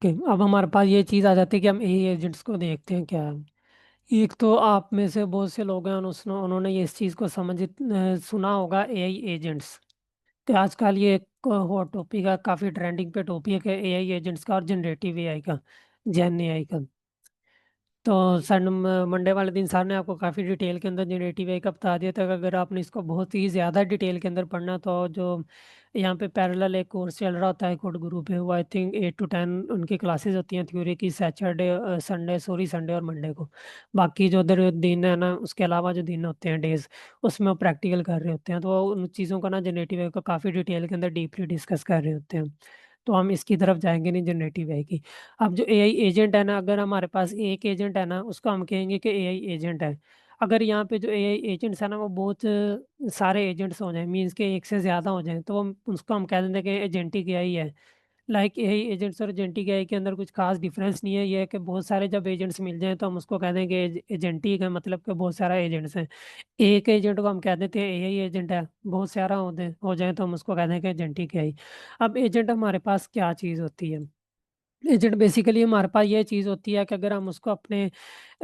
कि अब हमारे पास ये चीज़ आ जाती है कि हम एआई एजेंट्स को देखते हैं क्या है। एक तो आप में से बहुत से लोग हैं, उन्होंने ये इस चीज़ को सुना होगा, एआई एजेंट्स। तो आजकल ये एक हॉट टॉपिक है, काफ़ी ट्रेंडिंग पे टॉपिक है एआई एजेंट्स का और जनरेटिव एआई का, जेन एआई का। तो सर मंडे वाले दिन सर ने आपको काफ़ी डिटेल के अंदर जनरेटिव एआई का बता दिया था कि अगर आपने इसको बहुत ही ज़्यादा डिटेल के अंदर पढ़ना, तो जो यहाँ पे पैरेलल एक कोर्स चल रहा होता है कोड गुरु पे, वो आई थिंक 8 to 10 उनकी क्लासेस होती हैं थ्योरी की, सैटरडे संडे और मंडे को। बाकी जो उधर दिन है ना, उसके अलावा जो दिन होते हैं डेज, उसमें वो प्रैक्टिकल कर रहे होते हैं। तो वो उन चीज़ों का ना जनरेटिव एआई को काफ़ी डिटेल के अंदर डीपली डिस्कस कर रहे होते हैं। तो हम इसकी तरफ जाएंगे नहीं, जनरेटिव एआई की। अब जो एआई एजेंट है ना, अगर हमारे पास एक एजेंट है ना, उसको हम कहेंगे कि एआई एजेंट है। अगर यहाँ पे जो एआई एजेंट्स है ना वो बहुत सारे एजेंट्स हो जाए, मीन्स के एक से ज़्यादा हो जाए, तो उसको हम कह देंगे कि एजेंटिक एआई है। लाइक एआई एजेंट्स और एजेंटिक एआई के अंदर कुछ खास डिफरेंस नहीं है, ये है कि बहुत सारे जब एजेंट्स मिल जाएं तो हम उसको कह देंगे एजेंटिक है, मतलब कि बहुत सारा एजेंट्स हैं। एक एजेंट को हम कह देते हैं एआई एजेंट है, बहुत सारा हो जाए तो हम उसको कह देंगे एजेंटिक एआई। अब एजेंट हमारे पास क्या चीज़ होती है? एजेंट बेसिकली हमारे पास ये चीज़ होती है कि अगर हम उसको अपने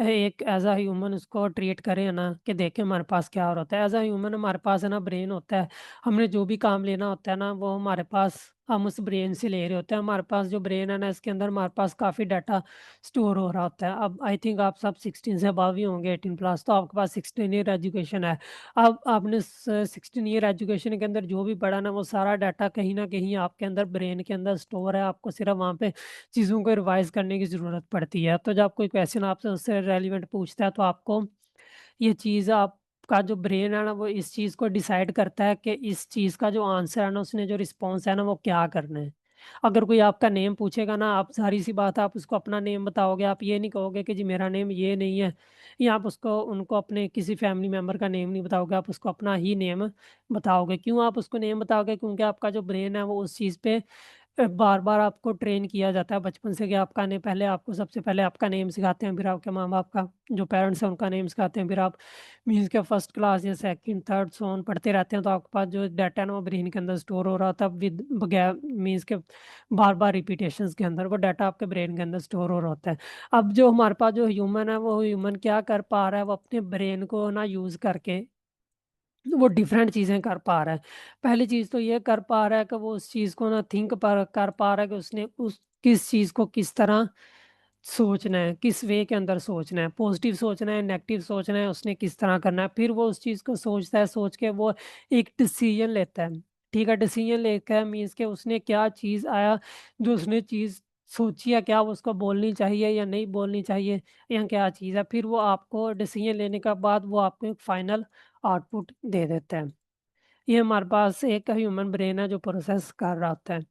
एक एज अ ह्यूमन उसको ट्रीट करें ना, कि देखें हमारे पास क्या और होता है। एज अ ह्यूमन हमारे पास है ना ब्रेन होता है, हमने जो भी काम लेना होता है ना वो हमारे पास हम उस ब्रेन से ले रहे होते हैं। हमारे पास जो ब्रेन है ना इसके अंदर हमारे पास काफ़ी डाटा स्टोर हो रहा होता है। अब आई थिंक आप सब 16 से अबव ही होंगे, 18+, तो आपके पास 16 ईयर एजुकेशन है। अब आपने 16 ईयर एजुकेशन के अंदर जो भी पढ़ा ना वो सारा डाटा कहीं ना कहीं आपके अंदर ब्रेन के अंदर स्टोर है, आपको सिर्फ वहाँ पे चीज़ों को रिवाइज़ करने की ज़रूरत पड़ती है। तो जब कोई क्वेश्चन आपसे उससे रेलेवेंट पूछता है तो आपको ये चीज़ आपका जो ब्रेन है ना वो इस चीज़ को डिसाइड करता है कि इस चीज़ का जो आंसर है ना उसने जो रिस्पॉन्स है ना वो क्या करना है। अगर कोई आपका नेम पूछेगा ना, आप ज़ाहिर-सी बात है आप उसको अपना नेम बताओगे, आप ये नहीं कहोगे कि जी मेरा नेम ये नहीं है, या आप उसको उनको अपने किसी फैमिली मेंबर का नेम नहीं बताओगे, आप उसको अपना ही नेम बताओगे। क्यों आप उसको नेम बताओगे? क्योंकि आपका जो ब्रेन है वो उस चीज़ पे बार-बार आपको ट्रेन किया जाता है बचपन से कि आपका ने पहले आपको सबसे पहले आपका नेम सिखाते हैं, फिर आपके माँ-बाप का जो पेरेंट्स हैं उनका नेम सिखाते हैं, फिर आप मीन्स के फर्स्ट क्लास या सेकंड, थर्ड सो ऑन पढ़ते रहते हैं, तो आपके पास जो डाटा है ना वो ब्रेन के अंदर स्टोर हो रहा होता है विद बगैर मीन्स के बार-बार रिपीटेशंस के अंदर वो डाटा आपके ब्रेन के अंदर स्टोर हो रहा होता है। अब जो हमारे पास जो ह्यूमन है वो ह्यूमन क्या कर पा रहा है, वो अपने ब्रेन को ना यूज़ करके वो डिफरेंट चीज़ें कर पा रहा है। पहली चीज़ तो ये कर पा रहा है कि वो उस चीज़ को ना थिंक पर कर पा रहा है कि उसने उस किस चीज़ को किस तरह सोचना है, किस वे के अंदर सोचना है, पॉजिटिव सोचना है, नेगेटिव सोचना है, उसने किस तरह करना है। फिर वो उस चीज़ को सोचता है, सोच के वो एक डिसीज़न लेता है। ठीक है, डिसीज़न लेकर मीन्स कि उसने क्या चीज़ आया, जो उसने चीज़ सोची है, क्या वो उसको बोलनी चाहिए या नहीं बोलनी चाहिए, या क्या चीज़ है। फिर वो आपको डिसीज़न लेने के बाद वो आपको एक फाइनल आउटपुट दे देता है। ये हमारे पास एक ह्यूमन ब्रेन है जो प्रोसेस कर रहा होता है।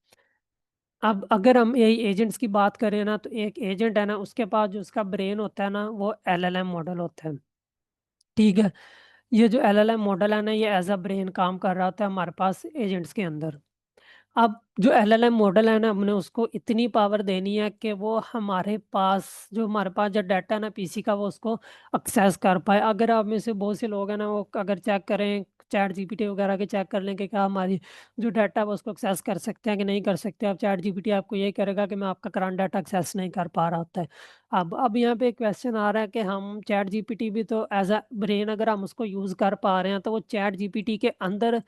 अब अगर हम एआई एजेंट्स की बात करें ना, तो एक एजेंट है ना उसके पास जो उसका ब्रेन होता है ना वो एलएलएम मॉडल होता है। ठीक है? ये जो एलएलएम मॉडल है ना ये एज़ अ ब्रेन काम कर रहा होता है हमारे पास एजेंट्स के अंदर। अब जो एलएलएम मॉडल है ना हमने उसको इतनी पावर देनी है कि वो हमारे पास जो हमारे पास जो डाटा है ना पीसी का वो उसको एक्सेस कर पाए। अगर आप में से बहुत से लोग हैं ना वो अगर चेक करें चैट जीपीटी वगैरह के चेक कर लें कि क्या हमारी जो डाटा है वो उसको एक्सेस कर सकते हैं कि नहीं कर सकते। अब चैट जीपीटी आपको यही करेगा कि मैं आपका करंट डाटा एक्सेस नहीं कर पा रहा होता है। अब यहाँ पे एक क्वेश्चन आ रहा है कि हम चैट जीपीटी भी तो एज अ ब्रेन अगर हम उसको यूज़ कर पा रहे हैं तो वो चैट जीपीटी के अंदर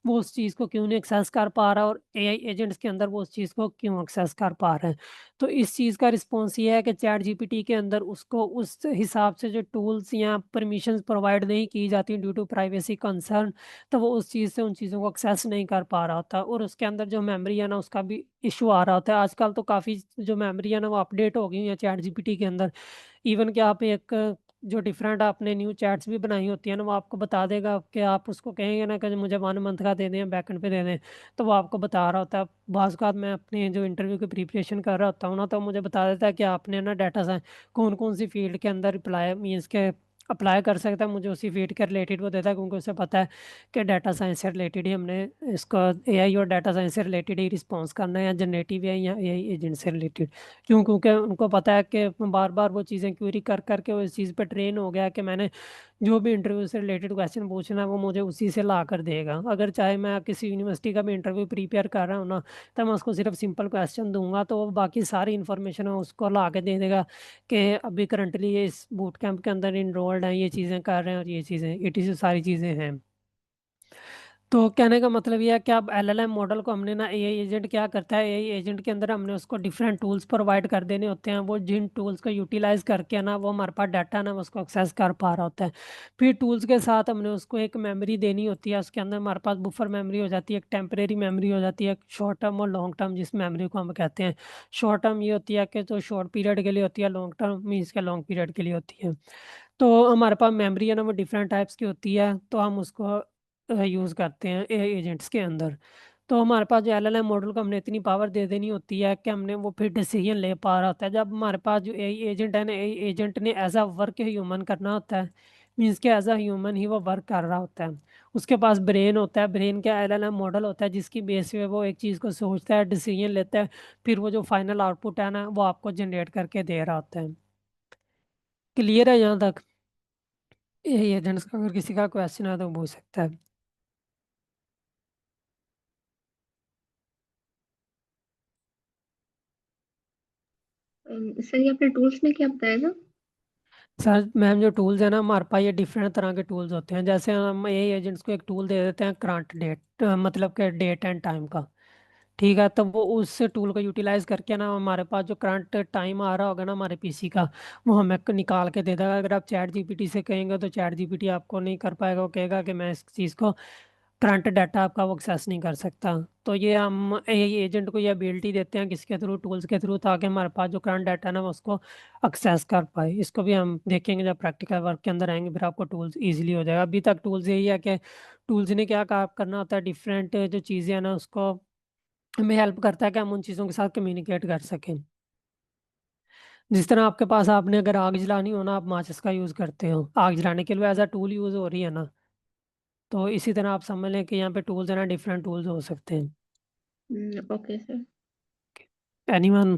वो उस चीज़ को क्यों नहीं एक्सेस कर पा रहा और एआई एजेंट्स के अंदर वो उस चीज़ को क्यों एक्सेस कर पा रहे हैं। तो इस चीज़ का रिस्पॉन्स ये है कि चैट जीपीटी के अंदर उसको उस हिसाब से जो टूल्स या परमिशंस प्रोवाइड नहीं की जाती ड्यू टू प्राइवेसी कंसर्न, तो वो उस चीज़ से उन चीज़ों को एक्सेस नहीं कर पा रहा होता और उसके अंदर जो मेमोरी है ना उसका भी इशू आ रहा होता है। आजकल तो काफ़ी जो मेमोरी है ना वो अपडेट हो गई है चैट जीपीटी के अंदर। इवन कि आप एक जो डिफरेंट आपने न्यू चैट्स भी बनाई होती है ना, वो आपको बता देगा कि आप उसको कहेंगे ना कि मुझे 1 मंथ का दे दें, बैकएंड पे दे दें, तो वो आपको बता रहा होता है। बाज़ औक़ात मैं अपने जो इंटरव्यू की प्रिपरेशन कर रहा होता हूँ ना, तो मुझे बता देता है कि आपने ना डाटा साइंस कौन-कौन सी फ़ील्ड के अंदर अप्लाई मीन्स के अप्लाई कर सकता है, मुझे उसी फ़ील्ड के रिलेटेड वो देता है क्योंकि उसे पता है कि डाटा साइंस से रिलेटेड ही हमने इसको एआई और डाटा साइंस से रिलेटेड ही रिस्पॉन्स करना है या जनरेटिव है या एआई एजेंट से रिलेटेड। क्यों? क्योंकि उनको पता है कि बार-बार वो चीज़ें क्वेरी कर के वो इस चीज़ पे ट्रेन हो गया है कि मैंने जो भी इंटरव्यू से रिलेटेड क्वेश्चन पूछना है वो मुझे उसी से ला कर देगा। अगर चाहे मैं किसी यूनिवर्सिटी का भी इंटरव्यू प्रिपेयर कर रहा हूँ ना, तो मैं उसको सिर्फ सिंपल क्वेश्चन दूँगा तो वो बाकी सारी इन्फॉर्मेशन है उसको ला के दे देगा कि अभी करंटली ये इस बूट कैंप के अंदर इनरोल्ड हैं, ये चीज़ें कर रहे हैं और ये चीज़ें इट सारी चीज़ें हैं। तो कहने का मतलब ये है कि अब एलएलएम मॉडल को हमने ना एआई एजेंट क्या करता है, एआई एजेंट के अंदर हमने उसको डिफरेंट टूल्स प्रोवाइड कर देने होते हैं। वो जिन टूल्स को यूटिलाइज़ करके ना वो हमारे पास डाटा ना उसको एक्सेस कर पा रहा होता है। फिर टूल्स के साथ हमने उसको एक मेमोरी देनी होती है, उसके अंदर हमारे पास बफर मेमोरी हो जाती है, एक टेम्परेरी मेमोरी हो जाती है, एक शॉर्ट टर्म और लॉन्ग टर्म जिस मेमोरी को हम कहते हैं। शॉर्ट टर्म ये होती है कि जो शॉर्ट पीरियड के लिए होती है, लॉन्ग टर्म मीन्स के लॉन्ग पीरियड के लिए होती है। तो हमारे पास मेमोरी है ना वो डिफरेंट टाइप्स की होती है, तो हम उसको यूज़ करते हैं एआई एजेंट्स के अंदर। तो हमारे पास जो एलएलएम मॉडल को हमने इतनी पावर दे देनी होती है कि हमने वो फिर डिसीजन ले पा रहा होता है। जब हमारे पास जो एआई एजेंट है ना, एआई एजेंट ने एज़ अ वर्क ह्यूमन करना होता है। मीन्स के एज अ ह्यूमन ही वो वर्क कर रहा होता है। उसके पास ब्रेन होता है, ब्रेन का एलएलएम मॉडल होता है जिसकी बेस पे वो एक चीज़ को सोचता है, डिसीजन लेता है, फिर वो जो फाइनल आउटपुट है ना वो आपको जनरेट करके दे रहा होता है। क्लियर है यहाँ तक? यही एजेंट्स का अगर किसी का क्वेश्चन है तो पूछ सकता है। सर ये आपने टूल्स में क्या बताया था? सर मैम जो टूल्स है ना हमारे पास ये डिफरेंट तरह के टूल्स होते हैं। जैसे हम यही एजेंट्स को एक टूल दे देते हैं करंट डेट, मतलब कि डेट एंड टाइम का। ठीक है, तो वो उस टूल को यूटिलाइज करके ना हमारे पास जो करंट टाइम आ रहा होगा ना हमारे पीसी का, वो हमें निकाल के दे देगा। अगर आप चैट जीपीटी से कहेंगे तो चैट जीपीटी आपको नहीं कर पाएगा, वो कहेगा कि मैं इस चीज़ को, करंट डाटा आपका वो एक्सेस नहीं कर सकता। तो ये हम यही एजेंट को ये एबिलिटी देते हैं किसके थ्रू, टूल्स के थ्रू, ताकि हमारे पास जो करंट डाटा है ना वो उसको एक्सेस कर पाए। इसको भी हम देखेंगे जब प्रैक्टिकल वर्क के अंदर आएंगे, फिर आपको टूल्स ईजिली हो जाएगा। अभी तक टूल्स यही है कि टूल्स ने क्या काम करना होता है, डिफरेंट जो चीज़ें हैं ना उसको हमें हेल्प करता है कि हम उन चीज़ों के साथ कम्युनिकेट कर सकें। जिस तरह आपके पास, आपने अगर आग जलानी हो ना, आप माचिस का यूज़ करते हो आग जलाने के लिए, एज अ टूल यूज़ हो रही है ना। तो इसी तरह आप समझ लें कि यहाँ पे टूल्स है ना, डिफरेंट टूल्स हो सकते हैं। Okay sir. एनीवन?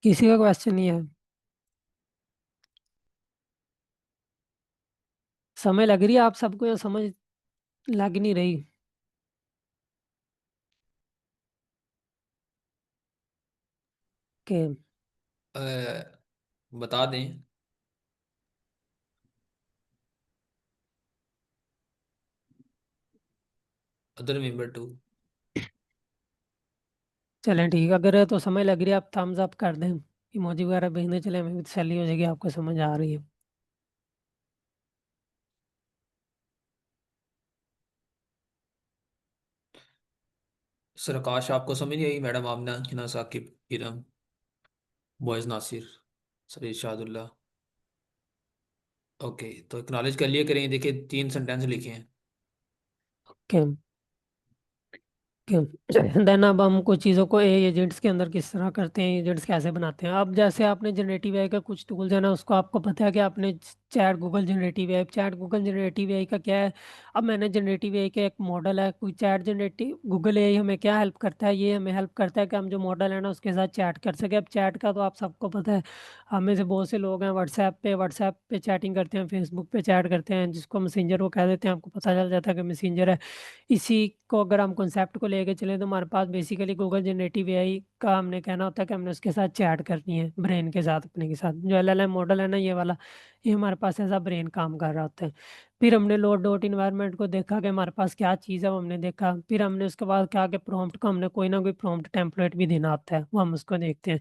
किसी का क्वेश्चन नहीं है? समय लग रही है आप सबको या समझ लग नहीं रही? के अ, बता दें। Other member too. चलें ठीक है, अगर तो समय लग रही है आप थम्स अप कर दें, इमोजी वगैरह भेजने चले, हमें भी तसल्ली हो जाएगी आपको समझ आ रही है। सर आकाश आपको समझ नहीं आई? Madam Amna, Hina, Saqib, Iram, boys Nasir, sir Irshadullah. Okay, तो एक्नॉलेज कर लिए करें। देखिए 3 सेंटेंस लिखे हैं। ओके। देन अब हम कुछ चीज़ों को एजेंट्स के अंदर किस तरह करते हैं, एजेंट्स कैसे बनाते हैं। अब जैसे आपने जनरेटिव एआई का कुछ टूल्स है ना, उसको आपको पता है कि आपने chat Google generative AI, chat Google generative AI का क्या है। अब मैंने जनरेटिव एआई का एक मॉडल है, कोई चैट जनरेटिव गूगल एआई हमें क्या हेल्प करता है, ये हमें हेल्प करता है कि हम जो मॉडल है ना उसके साथ चैट कर सके। अब चैट का तो आप सबको पता है, हमें से बहुत से लोग हैं व्हाट्सएप पे चैटिंग करते हैं, फेसबुक पे चैट करते हैं, जिसको मैसेंजर वो कह देते हैं, आपको पता चल जाता है कि मैसेंजर है। इसी को अगर हम कॉन्सेप्ट को लेके चलें तो हमारे पास बेसिकली गूगल जनरेटिव एआई का हमने कहना होता है कि हमने उसके साथ चैट करनी है, ब्रेन के साथ, अपने के साथ। जो एलएलएम मॉडल है ना ये वाला, ये हमारे पास ऐसा ब्रेन काम कर रहा होता है। फिर हमने लोड डॉट इन्वायरमेंट को देखा कि हमारे पास क्या चीज़ है, वो हमने देखा। फिर हमने उसके बाद क्या कि प्रॉम्प्ट को हमने कोई ना कोई प्रॉम्प्ट टेम्पलेट भी देना होता है, वो हम उसको देखते हैं।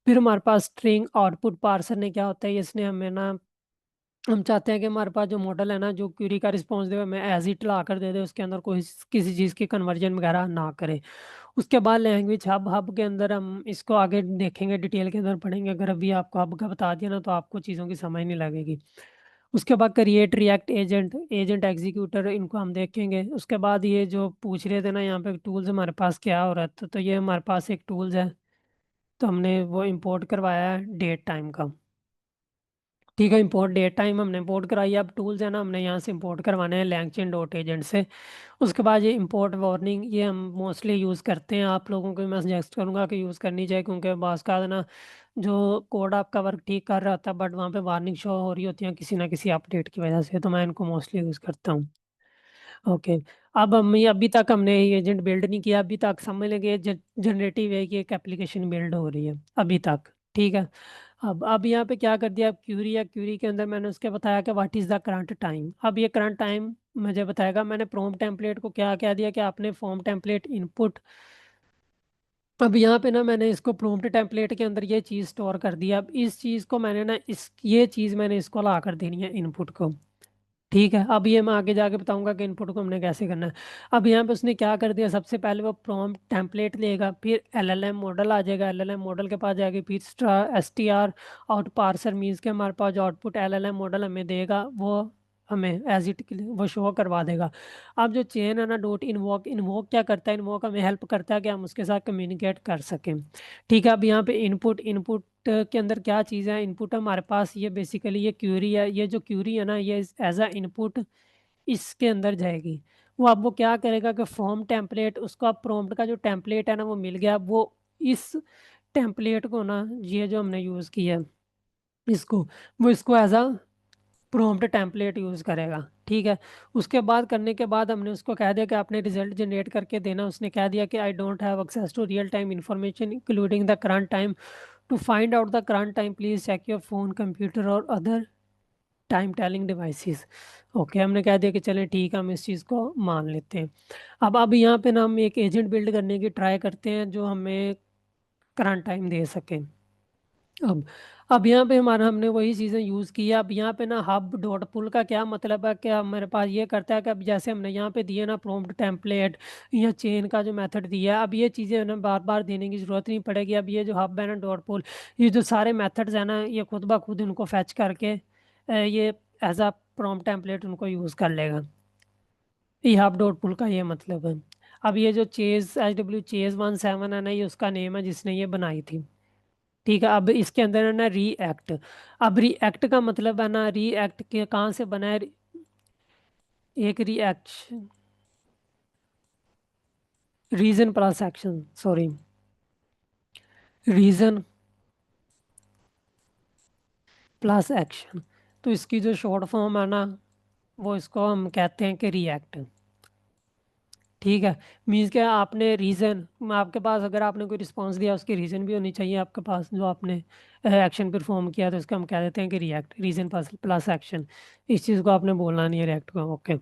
फिर हमारे पास स्ट्रिंग आउटपुट पार्सर ने क्या होता है, इसने हमें ना, हम चाहते हैं कि हमारे पास जो मॉडल है ना जो क्वेरी का रिस्पॉन्स दे हमें एज इट ला कर दे दे, उसके अंदर कोई किसी चीज़ की कन्वर्जन वगैरह ना करे। उसके बाद लैंग्वेज हब, हब के अंदर हम इसको आगे देखेंगे, डिटेल के अंदर पढ़ेंगे। अगर अभी आपको हब का बता दिया ना तो आपको चीज़ों की समझ नहीं लगेगी। उसके बाद create react agent, agent executor, इनको हम देखेंगे। उसके बाद ये जो पूछ रहे थे ना यहाँ पे टूल्स हमारे पास क्या हो रहा है, तो ये हमारे पास एक टूल्स है, तो हमने वो इंपोर्ट करवाया है डेट टाइम का। ठीक है, इंपोर्ट डेट टाइम हमने इंपोर्ट कराई है। अब टूल्स है ना हमने यहाँ से इंपोर्ट करवाने हैं लैंगचेन डॉट एजेंट से। उसके बाद ये इंपोर्ट वार्निंग, ये हम मोस्टली यूज़ करते हैं, आप लोगों को मैं सजेस्ट करूँगा कि यूज़ करनी चाहिए, क्योंकि बास का ना जो कोड आपका वर्क ठीक कर रहा होता है बट वहाँ पे वार्निंग शो हो रही होती है किसी ना किसी अपडेट की वजह से, तो मैं इनको मोस्टली यूज़ करता हूँ। ओके। अब हम ये, अभी तक हमने ये एजेंट बिल्ड नहीं किया, अभी तक समझ लेंगे जनरेटिव है कि एक एप्लीकेशन बिल्ड हो रही है अभी तक। ठीक है। अब यहाँ पे क्या कर दिया, अब क्यूरी है, क्यूरी के अंदर मैंने उसके बताया कि what is the current time. अब ये करंट टाइम मुझे बताएगा। मैंने प्रॉम्प्ट टेम्पलेट को क्या क्या दिया कि आपने फॉर्म टेम्पलेट इनपुट। अब यहाँ पे ना मैंने इसको प्रॉम्प्ट टेम्पलेट के अंदर ये चीज़ स्टोर कर दिया। अब इस चीज़ को मैंने ना, इस ये चीज़ मैंने इसको ला कर देनी है इनपुट को। ठीक है, अब ये मैं आगे जाके बताऊंगा कि इनपुट को हमने कैसे करना है। अब यहाँ पे उसने क्या कर दिया, सबसे पहले वो प्रॉम्प्ट टेम्पलेट लेगा, फिर एलएलएम मॉडल आ जाएगा, एलएलएम मॉडल के पास जाएगी, फिर एसटीआर आउट पार्सर मीन्स के हमारे पास जो आउटपुट एलएलएम मॉडल हमें देगा वो हमें एज इट वो शो करवा देगा। अब जो चेन है ना डॉट इन्वोक, इन्वोक क्या करता है, इन्वोक हमें हेल्प करता है कि हम उसके साथ कम्युनिकेट कर सकें। ठीक है, अब यहाँ पे इनपुट, इनपुट के अंदर क्या चीज़ है, इनपुट हमारे पास ये बेसिकली ये क्यूरी है, ये जो क्यूरी है ना ये एज अ इनपुट इसके अंदर जाएगी। वो अब वो क्या करेगा कि फॉर्म टेम्पलेट, उसको अब प्रॉम्प्ट का जो टेम्पलेट है ना वो मिल गया, वो इस टेम्पलेट को ना, ये जो हमने यूज़ किया है इसको, वो इसको as a prompt template use करेगा। ठीक है, उसके बाद करने के बाद हमने उसको कह दिया कि आपने रिजल्ट जनरेट करके देना। उसने कह दिया कि I don't have access to real time information including the current time, to find out the current time please check your phone, computer और other time telling devices. Okay, हमने कह दिया कि चलें ठीक है, हम इस चीज़ को मान लेते हैं। अब यहाँ पे ना हम एक एजेंट बिल्ड करने की ट्राई करते हैं जो हमें करंट टाइम दे सके। अब अब यहाँ पे हमारा हमने वही चीज़ें यूज़ की है। अब यहाँ पे ना हब डॉट पुल का क्या मतलब है कि हमारे पास ये करता है कि अब जैसे हमने यहाँ पे दिए ना प्रॉम्प्ट टेम्पलेट या चेन का जो मेथड दिया है, अब ये चीज़ें ना बार बार देने की ज़रूरत नहीं पड़ेगी। अब ये जो हब है ना डॉट पुल, ये जो सारे मेथड्स हैं ना ये खुद ब खुद उनको फैच करके ये एज अ प्रॉम्प्ट टेम्पलेट उनको यूज़ कर लेगा। ये हब डॉट पुल का ये मतलब है। अब ये जो चेज H W Chase 17 है ना, ये उसका नेम है जिसने ये बनाई थी। ठीक है, अब इसके अंदर है ना रीएक्ट। अब रीएक्ट का मतलब है ना, रीएक्ट के कहाँ से बना है, एक reaction, reason plus action, sorry, reason plus action. तो इसकी जो शॉर्ट फॉर्म है ना वो इसको हम कहते हैं कि रिएक्ट। ठीक है, मीन्स क्या, आपने रीज़न, आपके पास अगर आपने कोई रिस्पांस दिया उसकी रीज़न भी होनी चाहिए आपके पास, जो आपने एक्शन परफॉर्म किया, तो इसको हम कह देते हैं कि react, reason plus plus action. इस चीज़ को आपने बोलना नहीं है रिएक्ट को। ओके,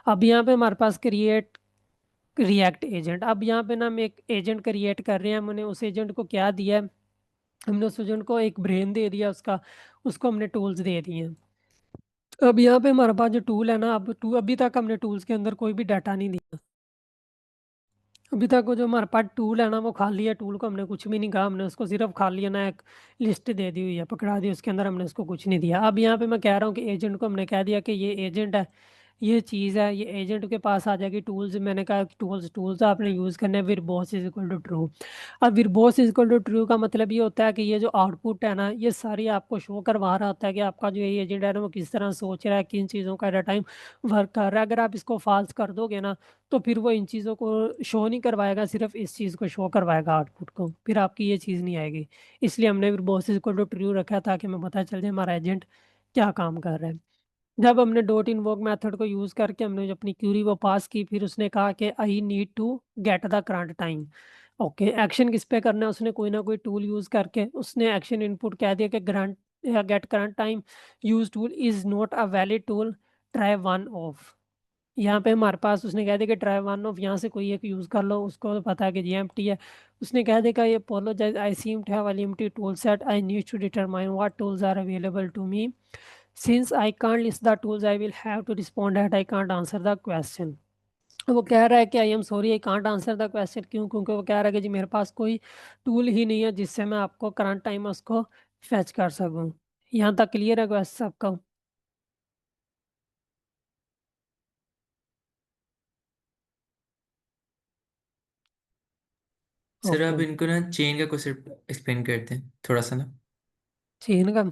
अब यहाँ पे हमारे पास क्रिएट रिएक्ट एजेंट। अब यहाँ पे ना हम एक एजेंट क्रिएट कर रहे हैं। हमने उस एजेंट को क्या दिया है, हमने उस एजेंट को एक ब्रेन दे दिया उसका, उसको हमने टूल्स दे दिए हैं। अब यहाँ पे हमारे पास जो टूल है ना, अब अभी तक हमने टूल्स के अंदर कोई भी डाटा नहीं दिया। अभी तक वो जो हमारे पास टूल है ना वो खाली है, टूल को हमने कुछ भी नहीं कहा, हमने उसको सिर्फ खाली है ना एक लिस्ट दे दी हुई है, पकड़ा दी, उसके अंदर हमने उसको कुछ नहीं दिया। अब यहाँ पे मैं कह रहा हूँ कि एजेंट को हमने कह दिया कि ये एजेंट है, ये चीज़ है, ये एजेंट के पास आ जाएगी। टूल्स, मैंने कहा टूल्स, टूल्स आपने यूज़ करने विरबॉस इज इक्वल टू ट्रू। अब विरबॉस इज इक्वल टू ट्रू का मतलब ये होता है कि ये जो आउटपुट है ना ये सारी आपको शो करवा रहा होता है कि आपका जो ये एजेंट है ना वो किस तरह सोच रहा है, किन चीज़ों का एट अ टाइम वर्क कर रहा है। अगर आप इसको फॉल्स कर दोगे ना तो फिर वो इन चीज़ों को शो नहीं करवाएगा, सिर्फ इस चीज़ को शो करवाएगा आउटपुट को, फिर आपकी ये चीज़ नहीं आएगी। इसलिए हमने बॉस इक्वल टू ट्रू रखा ताकि हमें पता चल जाए हमारा एजेंट क्या काम कर रहा है। जब हमने डॉट इनवोक मेथड को यूज़ करके हमने जो अपनी क्यूरी वो पास की, फिर उसने कहा कि I need to get the current time. Okay, action किस पे करना है, उसने कोई ना कोई टूल यूज़ करके उसने एक्शन इनपुट कह दिया कि ग्रांट या get current time use tool is not a valid tool, try one of. यहाँ पे हमारे पास उसने कह दिया कि ट्राई वन ऑफ, यहाँ से कोई एक यूज़ कर लो, उसको तो पता है कि जीएमटी है। उसने कह दिया ये apologise, I seem to have a limited tool set, I need to determine what tools are available to me, since I can't list the tools I will have to respond that I can't answer the question. वो कह रहा है कि I am sorry I can't answer the question, क्यों, क्योंकि वो कह रहा है कि जी मेरे पास कोई टूल ही नहीं है जिससे मैं आपको करंट टाइम उसको फैच कर सकूँ। यहाँ तक क्लियर है क्वेश्चन सबका? सर ओके, आप इनको ना चेन का concept एक्सप्लेन करते हैं थोड़ा सा ना। चेन का,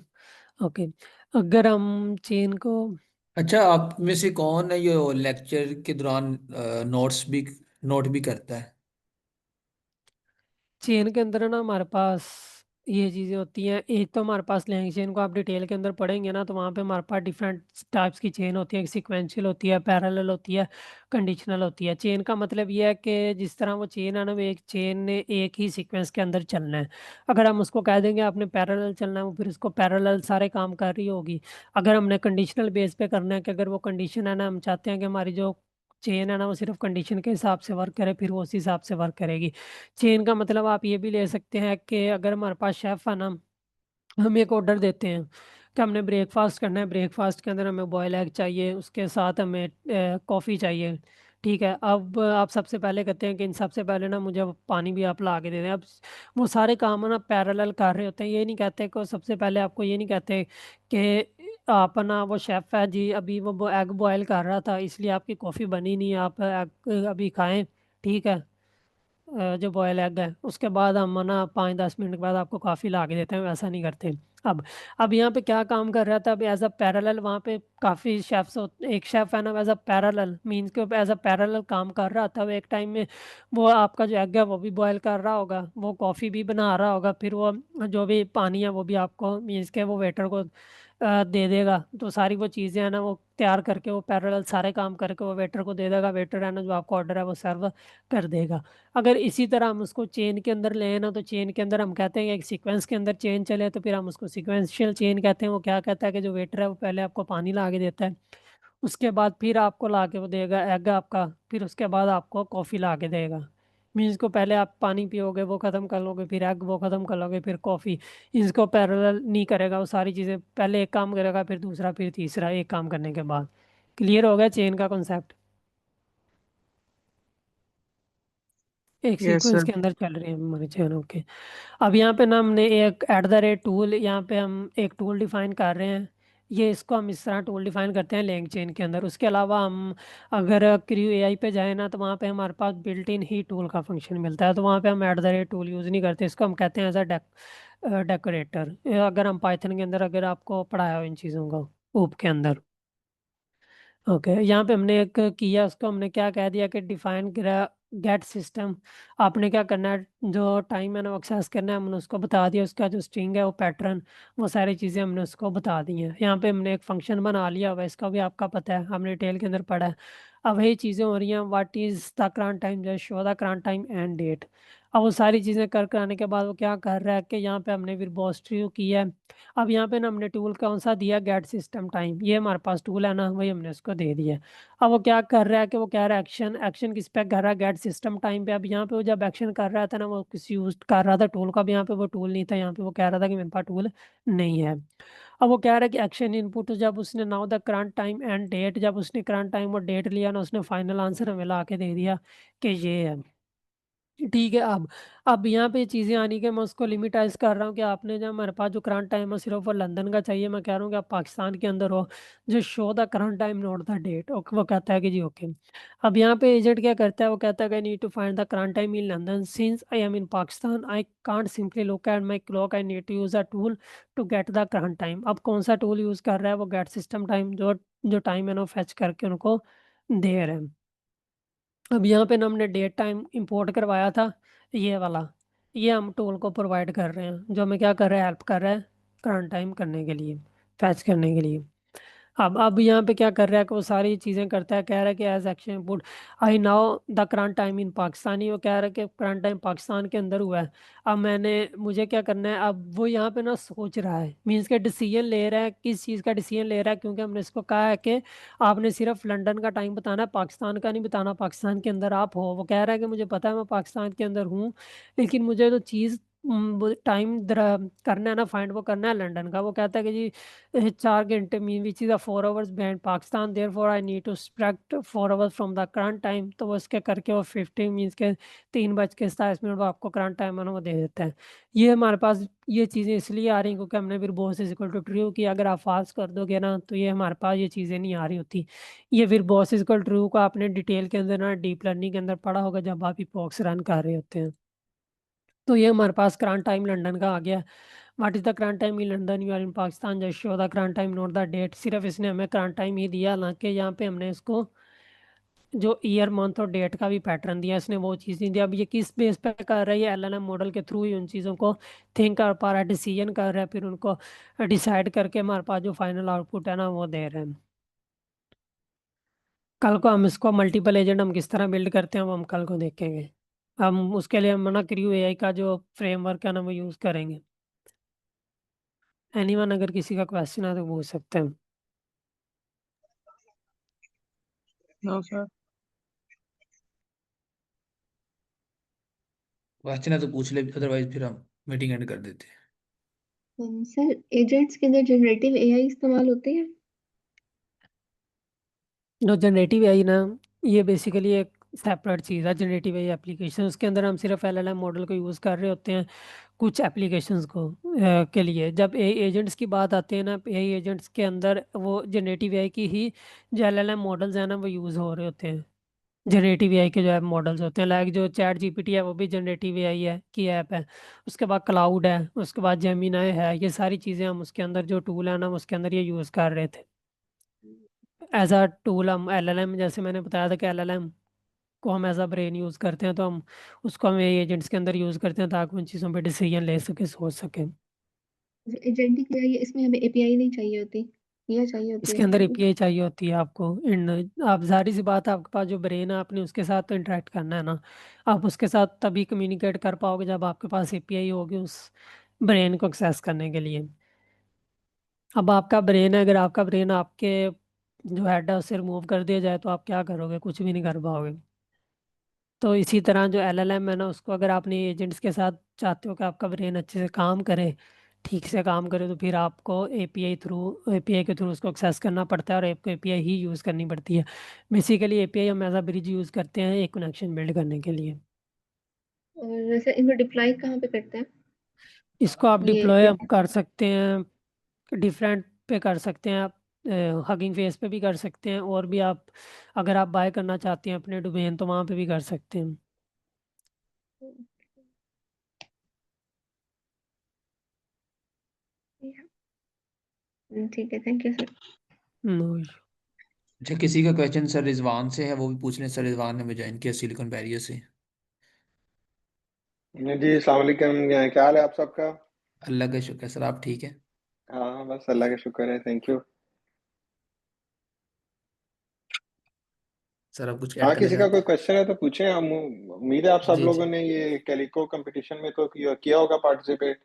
ओके, अगर हम चेन को, अच्छा, आप में से कौन है ये लेक्चर के दौरान नोट भी करता है? चेन के अंदर है ना हमारे पास ये चीज़ें होती हैं। एक तो हमारे पास लैंग चेन को आप डिटेल के अंदर पढ़ेंगे ना तो वहाँ पे हमारे पास डिफरेंट टाइप्स की चेन होती है, एक सीक्वेंशियल होती है, पैरेलल होती है, कंडीशनल होती है। चेन का मतलब ये है कि जिस तरह वो चेन है ना, वो एक चेन ने एक ही सीक्वेंस के अंदर चलना है। अगर हम उसको कह देंगे आपने पैरेलल चलना है, वो फिर उसको पैरेलल सारे काम कर रही होगी। अगर हमने कंडीशनल बेस पे करना है कि अगर वो कंडीशन है ना, हम चाहते हैं कि हमारी जो चेन है ना वो सिर्फ कंडीशन के हिसाब से वर्क करे, फिर वो उसी हिसाब से वर्क करेगी। चेन का मतलब आप ये भी ले सकते हैं कि अगर हमारे पास शेफ़ है ना, हम एक ऑर्डर देते हैं कि हमने ब्रेकफास्ट करना है, ब्रेकफास्ट के अंदर हमें बॉयल एग चाहिए, उसके साथ हमें कॉफ़ी चाहिए। ठीक है, अब आप सबसे पहले कहते हैं कि इन सबसे पहले ना मुझे पानी भी आप ला के दे दें। अब वो सारे काम है ना पैरेलल कर रहे होते हैं, ये नहीं कहते कि सबसे पहले आपको ये नहीं कहते कि अपना वो शेफ है जी, अभी वो एग बॉयल कर रहा था, इसलिए आपकी कॉफ़ी बनी नहीं, आप एग अभी खाएं, ठीक है। जो बॉयल एग है उसके बाद हम ना 5-10 मिनट के बाद आपको कॉफ़ी ला के देते हैं, वैसा नहीं करते। अब अब यहाँ पे क्या काम कर रहा था, अब एज अ पैरेलल वहाँ पे काफ़ी शेफ्स होते, एक शेफ है ना एज अ पैरेलल मीन्स के एज अ पैरेलल काम कर रहा था। वो एक टाइम में वो आपका जो एग है वो भी बॉयल कर रहा होगा, वो कॉफ़ी भी बना रहा होगा, फिर वो जो भी पानी है वो भी आपको मीन्स के वो वेटर को दे देगा। तो सारी वो चीज़ें हैं ना वो तैयार करके वो पैरेलल सारे काम करके वो वेटर को दे देगा, वेटर है ना जो आपको ऑर्डर है वो सर्व कर देगा। अगर इसी तरह हम उसको चेन के अंदर ले ना, तो चेन के अंदर हम कहते हैं कि एक सीक्वेंस के अंदर चेन चले, तो फिर हम उसको सीक्वेंशियल चेन कहते हैं। वो क्या कहता है कि जो वेटर है वो पहले आपको पानी ला के देता है, उसके बाद फिर आपको ला के वो देगा एग आपका, फिर उसके बाद आपको कॉफ़ी ला के देगा। मीन्स को पहले आप पानी पियोगे वो ख़त्म कर लोगे, फिर एग वो ख़त्म कर लोगे, फिर कॉफ़ी। इसको पैरेलल नहीं करेगा, वो सारी चीज़ें पहले एक काम करेगा फिर दूसरा फिर तीसरा, एक काम करने के बाद। क्लियर हो गया चेन का कॉन्सेप्ट? एक यस सीक्वेंस सर। के अंदर चल रही है हमारी चेन, ओके। अब यहाँ पे ना हमने एक @ टूल, यहाँ पे हम एक टूल डिफाइन कर रहे हैं। ये इसको हम इस तरह टूल डिफाइन करते हैं लैंग चेन के अंदर। उसके अलावा हम अगर क्रियो एआई पे जाए ना, तो वहाँ पे हमारे पास बिल्ट इन ही टूल का फंक्शन मिलता है, तो वहाँ पे हम टूल यूज़ नहीं करते, इसको हम कहते हैं एज अ डेकोरेटर। अगर हम पाइथन के अंदर अगर आपको पढ़ाया हो इन चीज़ों को ऊप के अंदर, ओके। यहाँ पे हमने एक किया, उसको हमने क्या कह दिया कि डिफाइन गेट सिस्टम। आपने क्या करना है, जो टाइम है ना एक्सेस करना है, हमने उसको बता दिया, उसका जो स्ट्रिंग है वो पैटर्न, वो सारी चीज़ें हमने उसको बता दी हैं। यहाँ पे हमने एक फंक्शन बना लिया हुआ है, इसका भी आपका पता है, हमने डिटेल के अंदर पढ़ा है। अब वही चीज़ें हो रही हैं, what is the current time, just show the current time and date. अब वो सारी चीज़ें कर कराने के बाद वो क्या कर रहा है कि यहाँ पे हमने वर्बोस ट्रू किया है। अब यहाँ पे ना हमने टूल कौन सा दिया, गेट सिस्टम टाइम, ये हमारे पास टूल है ना, वही हमने उसको दे दिया है। अब वो क्या कर रहा है कि वो कह रहा है एक्शन, एक्शन किस पे कर रहा है, गेट सिस्टम टाइम पे। अब यहाँ पे वो जब एक्शन कर रहा था ना, वो किसी यूज कर रहा था टूल का, अब यहाँ पे वो टूल नहीं था, यहाँ पे वो कह रहा था कि मेरे पास टूल नहीं है। अब वो कह रहा है कि एक्शन इनपुट, जब उसने now the current time and date, जब उसने करंट टाइम और डेट लिया ना, उसने फाइनल आंसर हमें ला के दे दिया कि ये है, ठीक है। अब यहाँ पे चीज़ें आनी कि मैं उसको लिमिटाइज कर रहा हूँ कि आपने जब हमारे पास जो करंट टाइम है सिर्फ वो लंदन का चाहिए, मैं कह रहा हूँ कि आप पाकिस्तान के अंदर हो, जो show the current time note the date, okay. वो कहता है कि जी ओके। अब यहाँ पे एजेंट क्या करता है, वो कहता है कि need to find the current time in London, since I am in Pakistan I can't simply look at my clock, I need to use a tool to get the current time. अब कौन सा टूल यूज़ कर रहा है, वो gate system time, जो जो time है ना फेच करके उनको दे रहे हैं। अब यहाँ पे ना हमने डेट टाइम इंपोर्ट करवाया था, ये वाला, ये हम टूल को प्रोवाइड कर रहे हैं, जो हमें क्या कर रहा है, हेल्प कर रहा है करंट टाइम करने के लिए, फैच करने के लिए। अब यहाँ पे क्या कर रहा है कि वो सारी चीज़ें करता है, कह रहा है कि as action input I now the current time in Pakistani, वो कह रहा है कि करंट टाइम पाकिस्तान के अंदर हुआ है। अब मैंने मुझे क्या करना है, अब वो यहाँ पे ना सोच रहा है, मीन्स के डिसीजन ले रहा है, किस चीज़ का डिसीजन ले रहा है, क्योंकि हमने इसको कहा है कि आपने सिर्फ लंदन का टाइम बताना है, पाकिस्तान का नहीं बताना, पाकिस्तान के अंदर आप हो। वो कह रहा है कि मुझे पता है मैं पाकिस्तान के अंदर हूँ, लेकिन मुझे तो चीज़ टाइम करना है ना फाइंड, वो करना है लंदन का। वो कहता है कि जी 4 घंटे mean which is a 4 hours behind Pakistan, therefore I need to subtract 4 hours from the current time. तो वो इसके करके वो 15 मीन्स के 3:27 वो आपको करंट टाइम है ना वो दे देता है। ये हमारे पास ये चीज़ें इसलिए आ रही हैं क्योंकि हमने फिर boss is equal to true की, अगर आप फाल्स कर दोगे ना तो ये हमारे पास ये चीज़ें नहीं आ रही होती। ये फिर बॉस इज इक्वल ट्रू को आपने डिटेल के अंदर ना डीप लर्निंग के अंदर पढ़ा होगा जब आप इपॉक्स रन कर रहे होते हैं। तो ये हमारे पास करंट टाइम लंदन का आ गया। What is the current time in London, you are in Pakistan, just show the current time note the date. सिर्फ इसने हमें करंट टाइम ही दिया, हालांकि यहाँ पे हमने इसको जो ईयर मंथ और डेट का भी पैटर्न दिया, इसने वो चीज़ नहीं दिया। अब ये किस बेस पे कर रही है, एलएलएम मॉडल के थ्रू ही उन चीज़ों को थिंक कर पा रहा है, डिसीजन कर रहा है, फिर उनको डिसाइड करके हमारे पास जो फाइनल आउटपुट है ना वो दे रहे हैं। कल को हम इसको मल्टीपल एजेंट हम किस तरह बिल्ड करते हैं वो हम कल को देखेंगे। हम उसके लिए हम ना क्रियो एआई का जो फ्रेमवर्क है ना वो यूज़ करेंगे। एनीवन अगर किसी का क्वेश्चन है तो पूछ सकते हैं। No sir. क्वेश्चन है तो पूछ ले, अदरवाइज फिर हम मीटिंग एंड कर देते हैं। सर एजेंट्स के अंदर जनरेटिव एआई इस्तेमाल होते हैं? जो जनरेटिव एआई ना, ये बेसिकली एक सेपरेट चीज़ है। जनरेटिव एआई एप्लीकेशन, उसके अंदर हम सिर्फ एलएलएम मॉडल को यूज़ कर रहे होते हैं। कुछ एप्लीकेशंस को के लिए। जब ए एजेंट्स की बात आती है ना, ए एजेंट्स के अंदर वो जनरेटिव एआई की ही जो एलएलएम मॉडल्स हैं ना वो यूज़ हो रहे होते हैं। जनरेटिव एआई के जो ऐप मॉडल्स होते हैं, लाइक जो चैट जीपीटी है वो भी जनरेटिव एआई है की ऐप है। उसके बाद क्लाउड है, उसके बाद जेमिनाई है। ये सारी चीज़ें हम उसके अंदर जो टूल है ना उसके अंदर ये यूज़ कर रहे थे एज अ टूल। हम एलएलएम, जैसे मैंने बताया था कि एलएलएम को हम एज अ ब्रेन यूज़ करते हैं, तो हम उसको हम एजेंट्स के अंदर यूज़ करते हैं ताकि उन चीज़ों पे डिसीजन ले सके, सोच सकें। एजेंटिक एआई इसमें हमें एपीआई नहीं चाहिए होती या चाहिए होती है इसके अंदर एपीआई? एपीआई चाहिए होती है आपको। इन आप जाहिर सी बात है, आपके पास जो ब्रेन है आपने उसके साथ तो इंटरेक्ट करना है ना। आप उसके साथ तभी कम्युनिकेट कर पाओगे जब आपके पास एपीआई होगी उस ब्रेन को एक्सेस करने के लिए। अब आपका ब्रेन है, अगर आपका ब्रेन आपके जो हेड है उससे रिमूव कर दिया जाए तो आप क्या करोगे? कुछ भी नहीं कर पाओगे। तो इसी तरह जो एलएलएम है ना उसको अगर आपने एजेंट्स के साथ चाहते हो कि आपका ब्रेन अच्छे से काम करे, ठीक से काम करे, तो फिर आपको एपीआई के थ्रू उसको एक्सेस करना पड़ता है और आपको एपीआई ही यूज़ करनी पड़ती है। बेसिकली एपीआई हम एज अ ब्रिज यूज़ करते हैं एक कनेक्शन बिल्ड करने के लिए। और वैसे इनको डिप्लॉय कहाँ पे करते हैं इसको आप ये डिप्लॉय API? कर सकते हैं, डिफरेंट पे कर सकते हैं आप। हगिंग फेस पे भी कर सकते हैं, और भी आप अगर आप बाय करना चाहते हैं अपने डोमेन तो वहाँ पे भी कर सकते हैं। ठीक है, थैंक यू सर। नो। अच्छा, किसी का क्वेश्चन सर रिजवान से है, वो भी पूछ लें। सर रिजवान ने मुझे ज्वाइन किया सिलिकॉन वैली से। जी अस्सलाम वालेकुम, क्या हाल है आप सबका? अल्लाह का शुक्र है सर, आप ठीक है? हाँ बस अल्लाह का शुक्र है, थैंक यू। सर आप कुछ ऐड हाँ करना किसी का चाहते कोई हैं? क्वेश्चन है तो पूछें। हम उम्मीद है आप सब जी लोगों जी ने ये कैलिको कंपटीशन में तो किया होगा पार्टिसिपेट।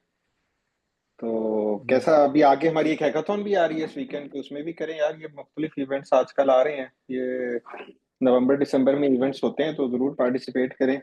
तो कैसा अभी आगे हमारी एक हैकाथॉन भी आ रही है इस वीकेंड पे, उसमें भी करें यार। ये मुख्तलिफ इवेंट्स आजकल आ रहे हैं, ये नवंबर दिसंबर में इवेंट्स होते हैं, तो जरूर पार्टिसिपेट करें।